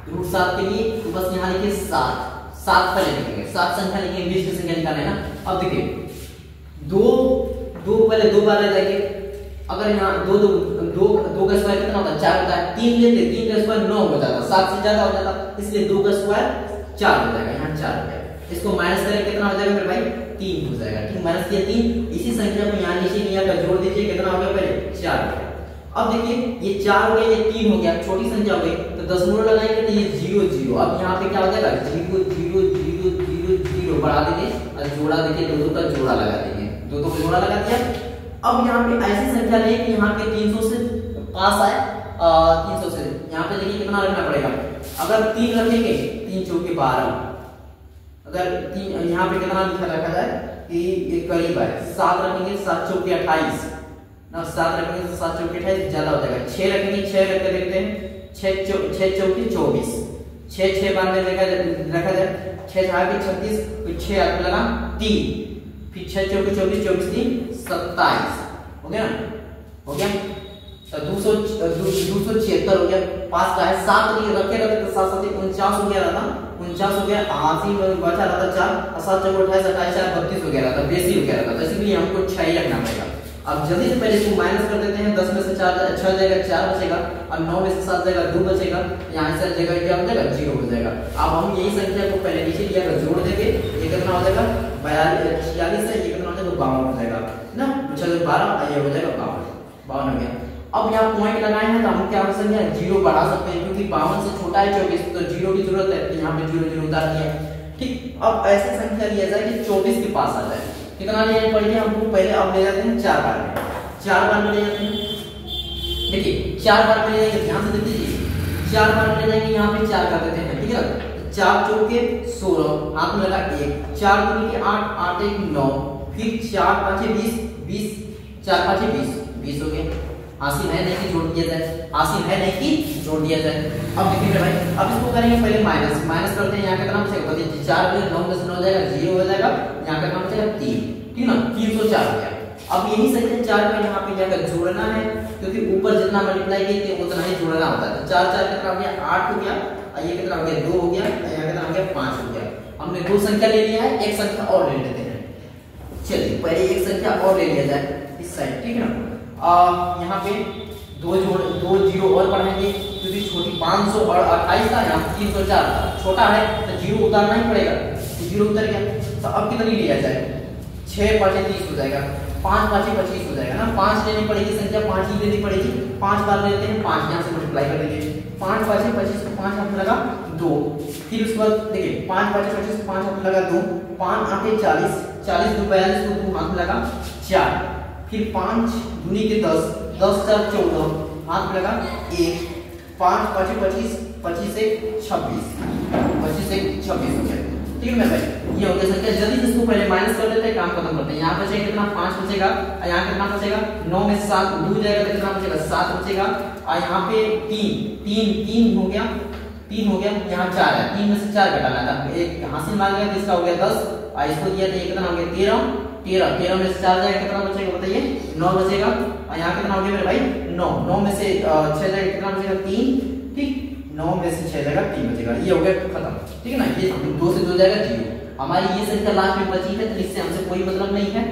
Speaker 1: रूट 7 के लिए तो बस यहाँ लिखिए 7 पहले लिखेंगे, 7 संख्या लिखेंगे, 20 की संख्या निकालना है ना। अब देखिए 2 पहले 2 बार ले जाएंगे, अगर यहाँ 2 का स्क्वायर कितना होता है 4 होता है, 3 लेते 3 का स्क्वायर 9 हो जाता, 7 से ज्यादा हो जाता, इसलिए 2 का स्क्वायर 4 हो जाएगा, यहाँ 4 हो जाएगा। इसको माइनस करें कितना हो जाएगा मेरे भाई 3 हो जाएगा, ठीक, माइनस किया 3, इसी संख्या को यहाँ नीचे नहीं आकर जोड़ दीजिए, कितना हो गया पहले 4 हो गया। अब देखिए ये 4 हो गया, ये 3 हो गया, छोटी संख्या हो गई तो दशमलव लगाएंगे तो ये 0 0, अब यहाँ पे क्या हो जाएगा 0 0 0 0 0 बढ़ा देंगे और जोड़ा देखिए 2 का जोड़ा लगा देंगे, 2 का जोड़ा लगा दिया। अब यहाँ पे ऐसी संख्या लें कि यहाँ पे 300 से पास आए, 300 से यहाँ पे देखिए कितना रखना पड़ेगा, अगर 3 रखेंगे 3 चौके 12, अगर 3 यहाँ पे कितना लिखा रखा जाए कि ये करीब है, 7 रखेंगे 7 चौके 28 ना, 7 रखेंगे तो 7 चौके 28 ज्यादा हो जाएगा, 6 रखेंगे 6 रख के देखते हैं 6 चौके 24, 6 बार में रखा जाए 6 आगे 36, फिर 6 आगे लगा 3, फिर 6 चौके 24, 24 3 27 हो गया ना, हो गया तो 276 हो गया, 5 का है 7 रखेगा तो 7 7 49 हो गया था, 49 हो गया, 80 में बचा रहा था 4 और 7 चौके 28 28 4 32 हो गया था, बेसी हो गया था, तो इसलिए हमको 6 ही रखना पड़ेगा। अब जल्दी से पहले इसको माइनस कर देते हैं, 10 में से 4 6 जाएगा 4 बचेगा, और 9 में से 7 जाएगा 2 बचेगा, यहाँ से जगह क्या हो जाएगा 0 हो जाएगा। अब हम यही संख्या को पहले नीचे लिया कर जोड़ देंगे, ये कितना हो जाएगा 46 है, ये कितना हो जाएगा 52 हो जाएगा ना, 12 ये हो जाएगा 52 हो गया। अब यहाँ पॉइंट लगाए हैं तो हम क्या कर सकते हैं 0 बढ़ा सकते हैं, क्योंकि 52 से छोटा है 24 तो 0 की जरूरत है, यहाँ पे 0 0 उतार दिया, ठीक। अब ऐसी संख्या लिया जाए कि 24 के पास आ जाए, कितना लेना पड़ेगा हमको पहले, अब ले जाते हैं 4 बार में, 4 बार में ले जाते हैं, देखिए 4 बार में ले जाएंगे, ध्यान से देख लीजिए 4 बार में ले जाएंगे, यहाँ पे 4 कर देते हैं, ठीक है, 4 चौके 16 हाथ में लगा 1, 4 दूनी के 8 8 1 9, फिर 4 5 20 20 4 5 20 20 हो गए, हासिल है नहीं कि जोड़ दिया जाए, हासिल है नहीं कि जोड़ दिया जाए। अब देखिए भाई अब इसको करेंगे पहले माइनस करते हैं, यहाँ कितना बचेगा बताइए 4 में 9 में से 9 हो जाएगा 0 हो जाएगा, यहाँ कितना बचेगा 3, ठीक ना, 304 हो गया। अब यही संख्या 4 को यहाँ पे जाकर जोड़ना है, क्योंकि ऊपर जितना मल्टीप्लाई किए उतना ही जोड़ना होता है, तो 4 4 कितना हो गया 8 हो गया, और ये कितना हो गया 2 हो गया, यहाँ कितना हो गया 5 हो गया। हमने 2 संख्या ले लिया है, एक संख्या और ले लेते हैं, चलिए पहले एक संख्या और ले लिया जाए इस साइड, ठीक है ना। यहाँ पे 2 0 और बढ़ाएंगे, क्योंकि छोटी 528 था, यहाँ 304 था, छोटा है तो 0 उतारना ही पड़ेगा, 0 उतर गया। तो अब कितनी लिया जाए 6 5 30 हो जाएगा, 5 5 25 हो जाएगा ना, 5 लेनी पड़ेगी संख्या, 5 ही लेनी पड़ेगी, 5 बार लेते हैं 5 यहाँ से मल्टीप्लाई कर देंगे, 5 5 25 को 5 हाथ में लगा 2, फिर उसके बाद देखिए 5 5 25 को 5 हाथ में लगा 2, 5 8 40 40 2 42 को 2 हाथ में लगा 4, फिर 5 दूनी के 10 10 4 14 हाथ में लगा 1, 5 5 25 25 से 26 25 से 26 हो गया। ठीक है मेरे भाई, ये हो गया संख्या। जल्दी से इसको पहले माइनस कर देते हैं, काम खत्म करते हैं। यहाँ बचेगा कितना 5 बचेगा, और यहाँ कितना बचेगा 9 में से 7 दूर जाएगा तो कितना बचेगा 7 बचेगा, और यहाँ पे 3 हो गया, 3 हो गया, यहाँ 4 है, 3 में से 4 घटाना था, एक हासिल मार गया तो इसका हो गया 10, और इसको दिया तो ये कितना हो गया 13 में से 4 जाएगा कितना बचेगा बताइए 9 बचेगा, और यहाँ कितना हो गया मेरे भाई 9 में से 6 जाएगा कितना बचेगा 3, ठीक 9 में से 6 जाएगा 3 बचेगा, ये हो गया खत्म, ठीक है ना। ये 2 से 2 जाएगा 0, हमारी ये संख्या लास्ट में बची है, तो इससे हमसे कोई मतलब नहीं है,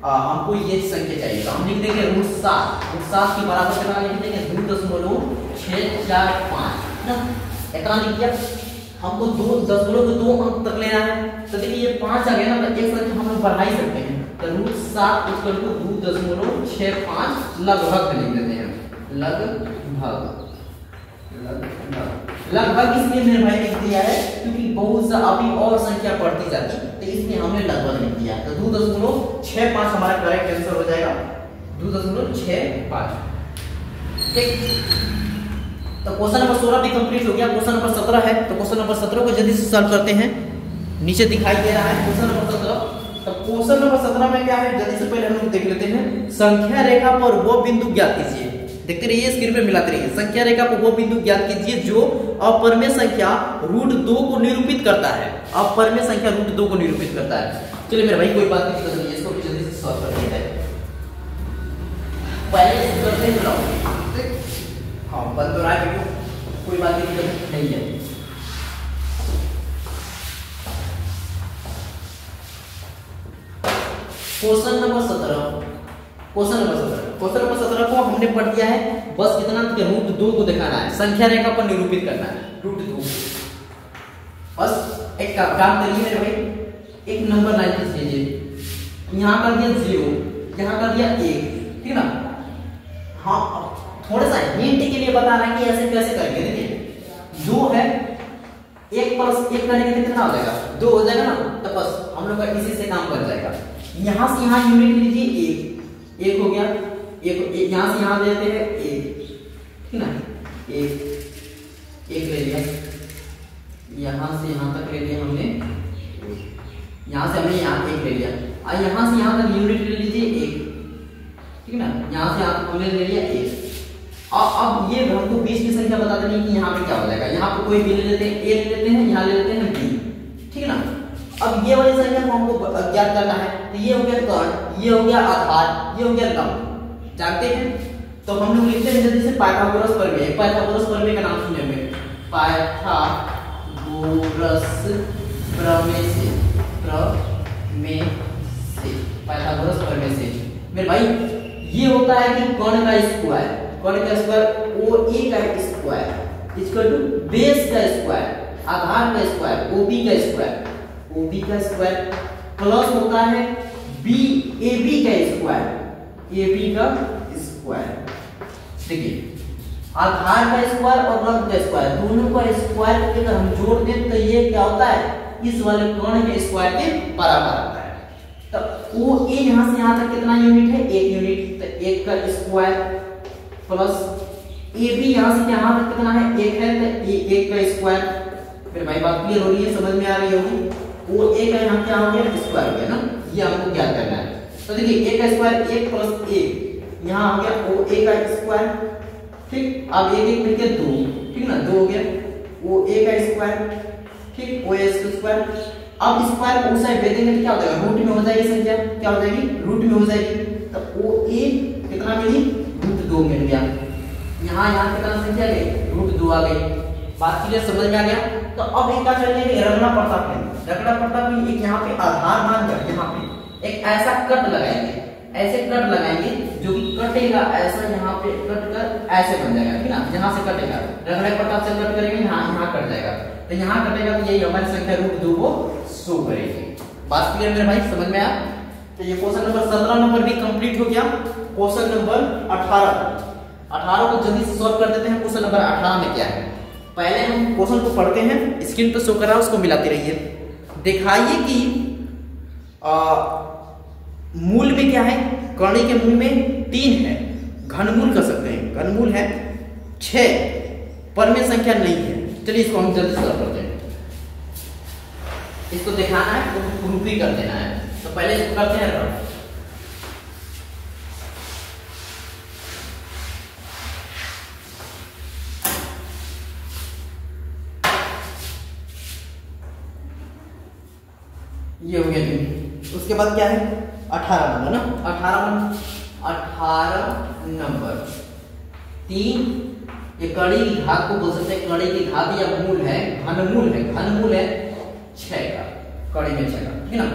Speaker 1: हमको ये संख्या चाहिए, तो हम लिख देंगे √7 की बराबर कितना लिख देंगे 2.645 ना, इतना लिख दिया। हमको 2 अंक तक लेना है, तो देखिए ये 5 आ गया ना, तो एक संख्या हम लोग बढ़ा ही सकते हैं, तो √7 इक्वल टू 2.65 लगभग लिख देते हैं, लगभग इसलिए मेरे भाई लिख दिया है क्योंकि बहुत सा अभी और संख्या बढ़ती जाती है, तो इसलिए हमने लगभग लिख दिया, तो 2.65 हमारा करेक्ट आंसर हो जाएगा 2.65, ठीक। तो क्वेश्चन नंबर 16 भी कंप्लीट हो गया, क्वेश्चन नंबर 17 है, तो क्वेश्चन नंबर 17 को जल्दी से सॉल्व करते हैं, नीचे दिखाई दे रहा है क्वेश्चन नंबर 17। तो क्वेश्चन नंबर 17 में क्या है, जल्दी से पहले हम लोग देख लेते हैं, संख्या रेखा पर वो बिंदु ज्ञात कीजिए, देखते रहिए स्क्रीन पे मिलाते रहिए, संख्या रेखा पर वो बिंदु ज्ञात कीजिए जो अपरिमेय संख्या √2 को निरूपित करता है, अपरिमेय संख्या √2 को निरूपित करता है। चलिए मेरे भाई कोई बात नहीं, इसको जल्दी से सॉल्व करते हैं, पहले इसको करते हैं, हाँ बंद हो रहा है वीडियो, कोई बात नहीं है। क्वेश्चन नंबर 17 को हमने पढ़ दिया है, बस कितना √2 को दिखाना है, संख्या रेखा पर निरूपित करना है √2। बस एक काम करिए मेरे भाई, एक नंबर लाइन खींच लीजिए, यहाँ कर दिया 0, यहाँ कर दिया 1, ठीक ना। हाँ थोड़ा सा हिंट के लिए बता रहा है कि ऐसे कैसे करेंगे, देखिए 2 है, 1 + 1 करेंगे तो कितना हो जाएगा 2 हो जाएगा ना, तो बस हम लोग का इसी से काम बन जाएगा। यहाँ से यहाँ यूनिट लीजिए 1 हो गया, एक यहाँ से यहाँ देते हैं 1, ठीक ना, 1 ले लिया, यहाँ से यहाँ तक ले लिया हमने, यहाँ से हमने यहाँ 1 ले लिया, और यहाँ से यहाँ तक यूनिट ले लीजिए 1, ठीक ना, यहाँ से यहाँ हमने ले लिया 1। अब ये हमको बीच की संख्या बता देनी कि यहाँ पे क्या हो जाएगा, यहाँ पे कोई भी ले लेते हैं, a ले लेते हैं, यहाँ ले लेते हैं b, ठीक ना। अब ये वाली संख्या को हमको ज्ञात करना है, तो ये हो गया कर्ण, ये हो गया आधार, ये हो गया लंब, जानते हैं। तो हम लोग लिखते हैं जल्दी से पाइथागोरस प्रमेय, पाइथागोरस प्रमेय का नाम सुने होंगे, पाइथागोरस प्रमेय से मेरे भाई ये होता है कि कर्ण का स्क्वायर OA का स्क्वायर इक्वल टू बेस का स्क्वायर, आधार का स्क्वायर OB का स्क्वायर प्लस होता है AB का स्क्वायर, देखिए आधार का स्क्वायर और लंब का स्क्वायर, दोनों का स्क्वायर अगर हम जोड़ दें तो ये क्या होता है, इस वाले कर्ण के स्क्वायर के बराबर आता है। तो OA यहाँ से यहाँ तक कितना यूनिट है, 1 यूनिट, तो 1 का स्क्वायर प्लस AB यहाँ से यहाँ तक कितना है, 1 है, तो 1 का स्क्वायर। फिर भाई बात क्लियर हो रही है, समझ में आ रही होगी। OA का यहाँ क्या हो गया, स्क्वायर हो गया ना, ये हमको ज्ञात करना है। तो देखिए 1 का स्क्वायर 1 + 1 यहाँ आ गया OA का स्क्वायर, ठीक। अब 1 मिलके 2, ठीक ना, 2 हो गया OA का स्क्वायर, ठीक, OS का स्क्वायर। अब स्क्वायर को उस साइड दे देंगे तो क्या हो जाएगा, रूट में हो जाएगी संख्या, क्या हो जाएगी, रूट में हो जाएगी। तो OA कितना मिली, √2 मिल गया। यहाँ कितना संख्या गई, √2 आ गई। बात क्लियर, समझ में आ गया। तो अब एक क्या करेंगे, रगड़ा प्रताप में एक यहाँ पे आधार मानकर यहाँ पे एक ऐसा कट लगाएंगे, ऐसे कट लगाएंगे जो कि कटेगा ऐसा, यहाँ पे कट कर ऐसे बन जाएगा, ठीक ना, यहाँ से कटेगा, रगड़ा प्रताप से कट करेंगे, यहाँ कट जाएगा, तो यहाँ कटेगा, तो यही हमारी संख्या √2 को शो करेगी। बात क्लियर मेरे भाई, समझ में आया। तो ये क्वेश्चन नंबर 17 नंबर भी कंप्लीट हो गया। क्वेश्चन नंबर 18 को जल्दी से सॉल्व कर देते हैं। क्वेश्चन नंबर 18 में क्या है, पहले हम क्वेश्चन को पढ़ते हैं, स्क्रीन पर शो कर रहा है, उसको मिलाते रहिए। दिखाइए कि मूल में क्या है, कर्ण के मूल में 3 है, घनमूल कर सकते हैं, घनमूल है 6, परमेय संख्या नहीं है। चलिए इसको हम जल्दी सॉल्व करते हैं। इसको दिखाना है तो प्रूफ भी कर देना है। तो पहले इसको करते हैं रफ। ये हो गया 3। उसके बाद क्या है 18 नंबर ना, 18 नंबर 3। ये कड़ी की घात को बोल सकते हैं, कड़ी की घात या मूल है, घनमूल है 6 का, कड़ी में 6 का, ठीक है ना।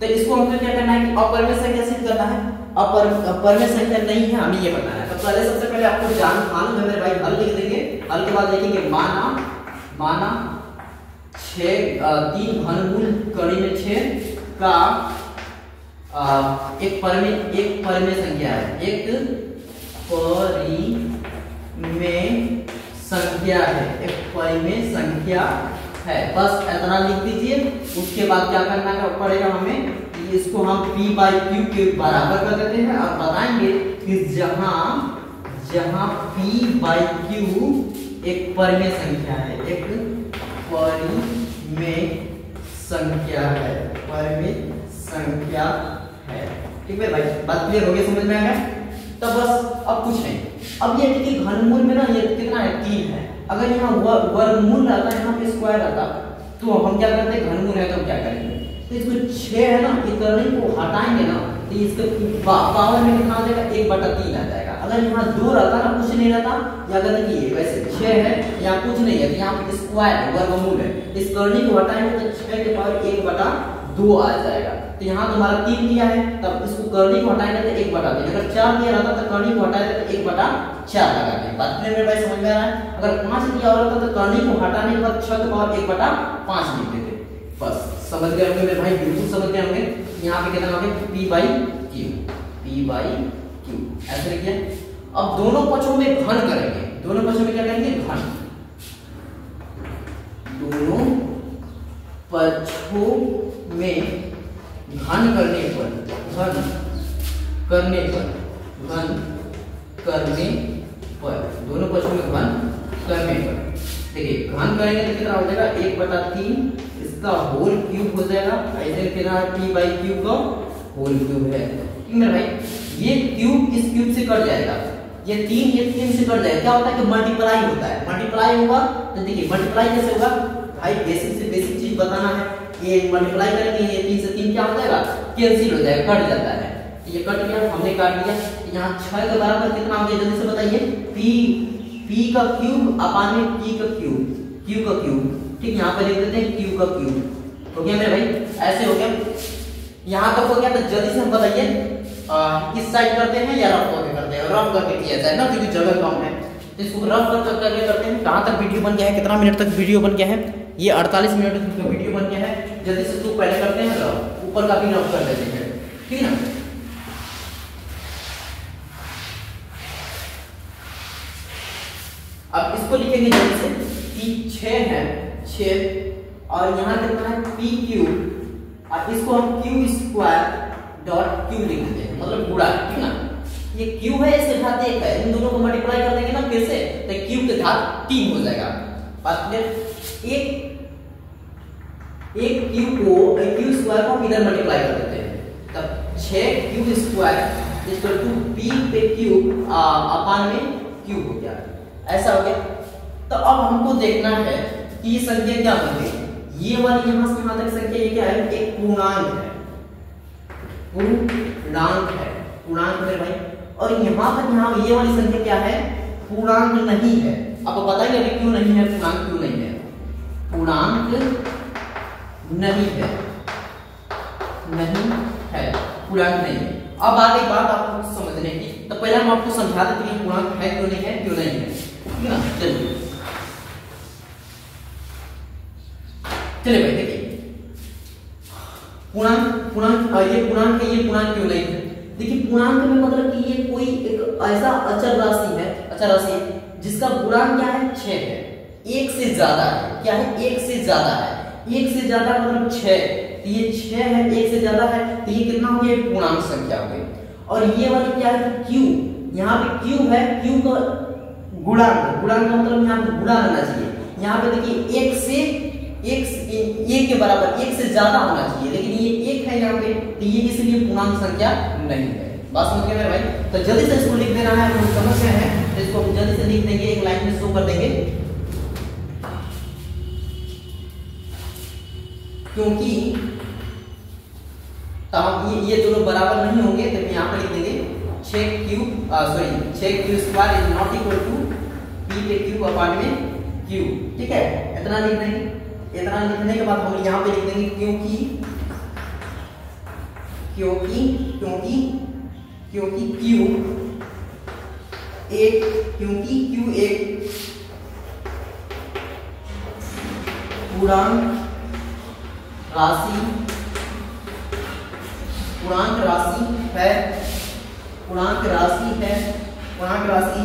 Speaker 1: तो इसको हमको क्या करना है कि अपरिमेय संख्या सिद्ध करना है। अपरिमेय संख्या नहीं है, हमें ये बताना है। तो पहले सबसे पहले आपको मालूम है मेरे भाई, हल लिख देंगे। हल के बाद लिखेंगे माना 3 घनमूल कड़ी में 6 का एक परिमेय संख्या है, एक परिमेय संख्या है। बस इतना लिख दीजिए। उसके बाद क्या करना पड़ेगा हमें, इसको हम p/q के बराबर कर देते हैं और बताएंगे कि जहां p/q एक परिमेय संख्या है, एक परिमेय संख्या है, ठीक है भाई। बात क्लियर हो गई, समझ में आ गया। तो बस अब कुछ नहीं। अब ये देखिए घनमूल में ना ये कितना है 3 है। अगर यहाँ वर्गमूल रहता है, यहाँ पे स्क्वायर रहता, तो हम क्या करते हैं, घनमूल है तो क्या करेंगे, तो इसको 6 है ना, ये करने को हटाएंगे ना तो इसका पावर में कितना आ जाएगा 1/3 आ जाएगा। अगर यहाँ 2 रहता ना, कुछ नहीं रहता, या अगर देखिए वैसे 6 है, यहाँ कुछ नहीं है, तो यहाँ स्क्वायर है, वर्गमूल है, इस करने को हटाएंगे तो 6 के पावर 1/2 आ जाएगा। तो यहाँ तो हमारा 3 दिया है, तब इसको करनी को हटाएंगे तो 1/3। अगर 4 दिया रहता तो करनी को हटाएंगे तो 1/4 लगा देंगे। बात क्लियर मेरे भाई, समझ में आ रहा है। अगर 5 दिया रहता तो करनी को हटाने के बाद 6 के पावर 1/5 लिख देते। बस समझ गए होंगे मेरे भाई, बिल्कुल समझ गए होंगे। यहाँ पे कितना हो गया p/q ऐसे लिखिए। अब दोनों पक्षों में घन करेंगे। दोनों पक्षों में क्या करेंगे, घन। दोनों पक्षों में घन करने पर दोनों पक्षों में घन करने पर देखिए घन करेंगे तो कितना हो जाएगा 1/3, इसका होल क्यूब हो जाएगा। ऐसे कितना p/q का होल क्यूब है, ठीक है भाई। ये क्यूब इस क्यूब से कट जाएगा, ये 3 से कट जाएगा। क्या होता है कि मल्टीप्लाई होता है, मल्टीप्लाई होगा तो देखिए मल्टीप्लाई कैसे होगा भाई, बेसिक से बेसिक चीज बताना है। ये मल्टीप्लाई करेंगे, ये 3 से 3 क्या हो जाएगा, कैंसिल हो जाएगा, कट जाता है। ये कट गया, हमने काट दिया। यहाँ 6 के बराबर कितना हो गया, जल्दी से बताइए। p का क्यूब अपान में p का क्यूब, ठीक। यहाँ पे लिख देते हैं q का क्यूब। हो गया मेरे भाई, ऐसे हो गया। यहाँ तक हो गया तो जल्दी से हम बताइए किस साइड करते हैं या रफ करके करते हैं। रफ करके किया जाए ना, क्योंकि जगह कम है, तो इसको रफ करके करते हैं। कहाँ तक वीडियो बन गया है, कितना मिनट तक वीडियो बन गया है, ये 48 मिनट का वीडियो बन गया है। जल्दी से तो पहले करते हैं रफ, ऊपर का भी रफ कर देते हैं, ठीक है ना। अब इसको लिखेंगे जल्दी से कि 6 है 6 और यहाँ कितना है pq, और इसको हम q² लिख देते हैं, मतलब गुणा, ठीक ना। ये q है, इसके घात 1 है, इन दोनों को मल्टीप्लाई कर देंगे ना फिर से, तो q के घात 3 हो जाएगा। बात क्लियर। एक q को q² को इधर मल्टीप्लाई कर देते हैं, तब 6q² p पे q अपान में q हो गया, ऐसा हो गया। तो अब हमको देखना है कि ये संख्या क्या बन गई। ये वाली यहाँ से यहाँ तक संख्या ये क्या है, एक पूर्णांक है, पूर्णांक मेरे भाई। और यहाँ तक यहाँ ये वाली संख्या क्या है, पूर्णांक नहीं है। आपको बताएंगे अभी क्यों नहीं है, पूर्णांक क्यों नहीं है, पूर्णांक नहीं है, पूर्णांक नहीं है। अब आगे बात आपको समझने की, तो पहले हम आपको समझा देते हैं पूर्णांक है क्यों नहीं है, क्यों नहीं है, ठीक है ना। चलिए भाई देखिए पूर्णांक ये पूर्णांक क्यों नहीं है। देखिए पूर्णांक में मतलब कि ये कोई एक ऐसा अचर राशि है जिसका गुणांक क्या है 6 है, 1 से ज्यादा है। क्या है, 1 से ज्यादा है, 1 से ज्यादा मतलब 6, तो ये 6 है, 1 से ज्यादा है, तो ये कितना हो गया, पूर्णांक संख्या हो गई। और ये वाली क्या है q, यहाँ पे q है, q का गुणांक का मतलब यहाँ पे गुणा करना चाहिए। यहाँ पे देखिए 1 से एक के बराबर, एक से ज्यादा होना चाहिए, लेकिन ये एक है यहाँ पे, तो ये इसलिए पूर्णांक संख्या नहीं है। बात समझ गए मेरे भाई? तो जल्दी से इसको लिख देना है, हम समझ गए हैं, तो इसको हम जल्दी से लिख देंगे, एक लाइन में शो कर देंगे। क्योंकि ये दोनों बराबर नहीं होंगे, तो यहाँ पर लिख देंगे 6q square is not equal to p के क्यूब अपॉन में q। ठीक है, इतना लिख देंगे। इतना लिखने के बाद हम यहाँ पे लिख देंगे क्योंकि q एक पूर्णांक राशि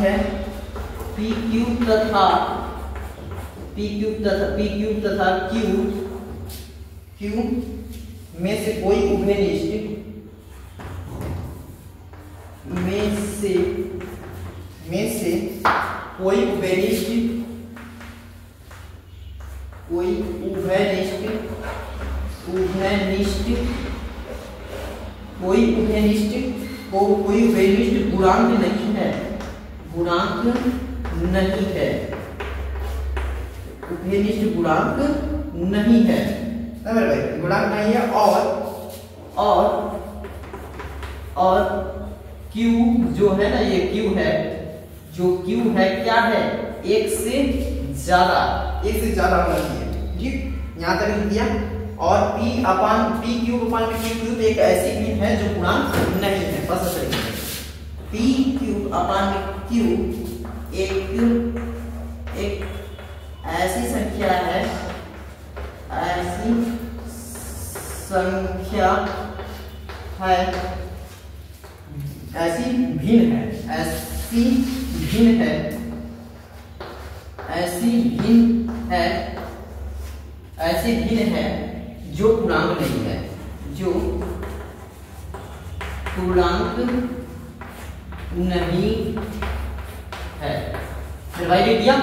Speaker 1: है p क्यूब तथा q में से कोई उभयनिष्ठ गुणांक नहीं है। उभयनिष्ठ गुणांक नहीं है, गुणांक नहीं है। और Q जो है ना, ये Q है, जो Q है क्या है, एक से ज्यादा होना चाहिए जी। यहाँ तक लिख दिया। और p क्यूब अपान में क्यूब एक ऐसी भी है जो गुणांक नहीं है। बस ऐसे लिखिए, p क्यूब अपान में क्यूब एक ऐसी संख्या है, ऐसी भिन्न है जो पूर्णांक नहीं है, फिर भाई लिख दिया।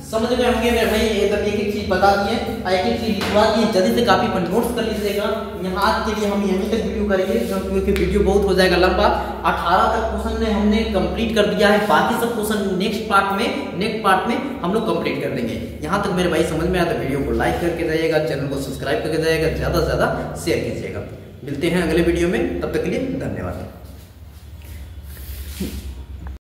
Speaker 1: समझ गए होंगे मेरे भाई, एक चीज बता दिए, एक चीज लिखवा दिए। जल्दी से कॉपी पर नोट्स कर लीजिएगा। यहाँ के लिए हम यहीं तक वीडियो करेंगे, क्योंकि वीडियो बहुत हो जाएगा लंबा। 18 तक क्वेश्चन ने हमने कंप्लीट कर दिया है, बाकी सब क्वेश्चन नेक्स्ट पार्ट में हम लोग कंप्लीट कर देंगे। यहाँ तक मेरे भाई समझ में आया तो वीडियो को लाइक करके जाइएगा, चैनल को सब्सक्राइब करके जाइएगा, ज्यादा से ज्यादा शेयर कीजिएगा। मिलते हैं अगले वीडियो में, तब तक के लिए धन्यवाद।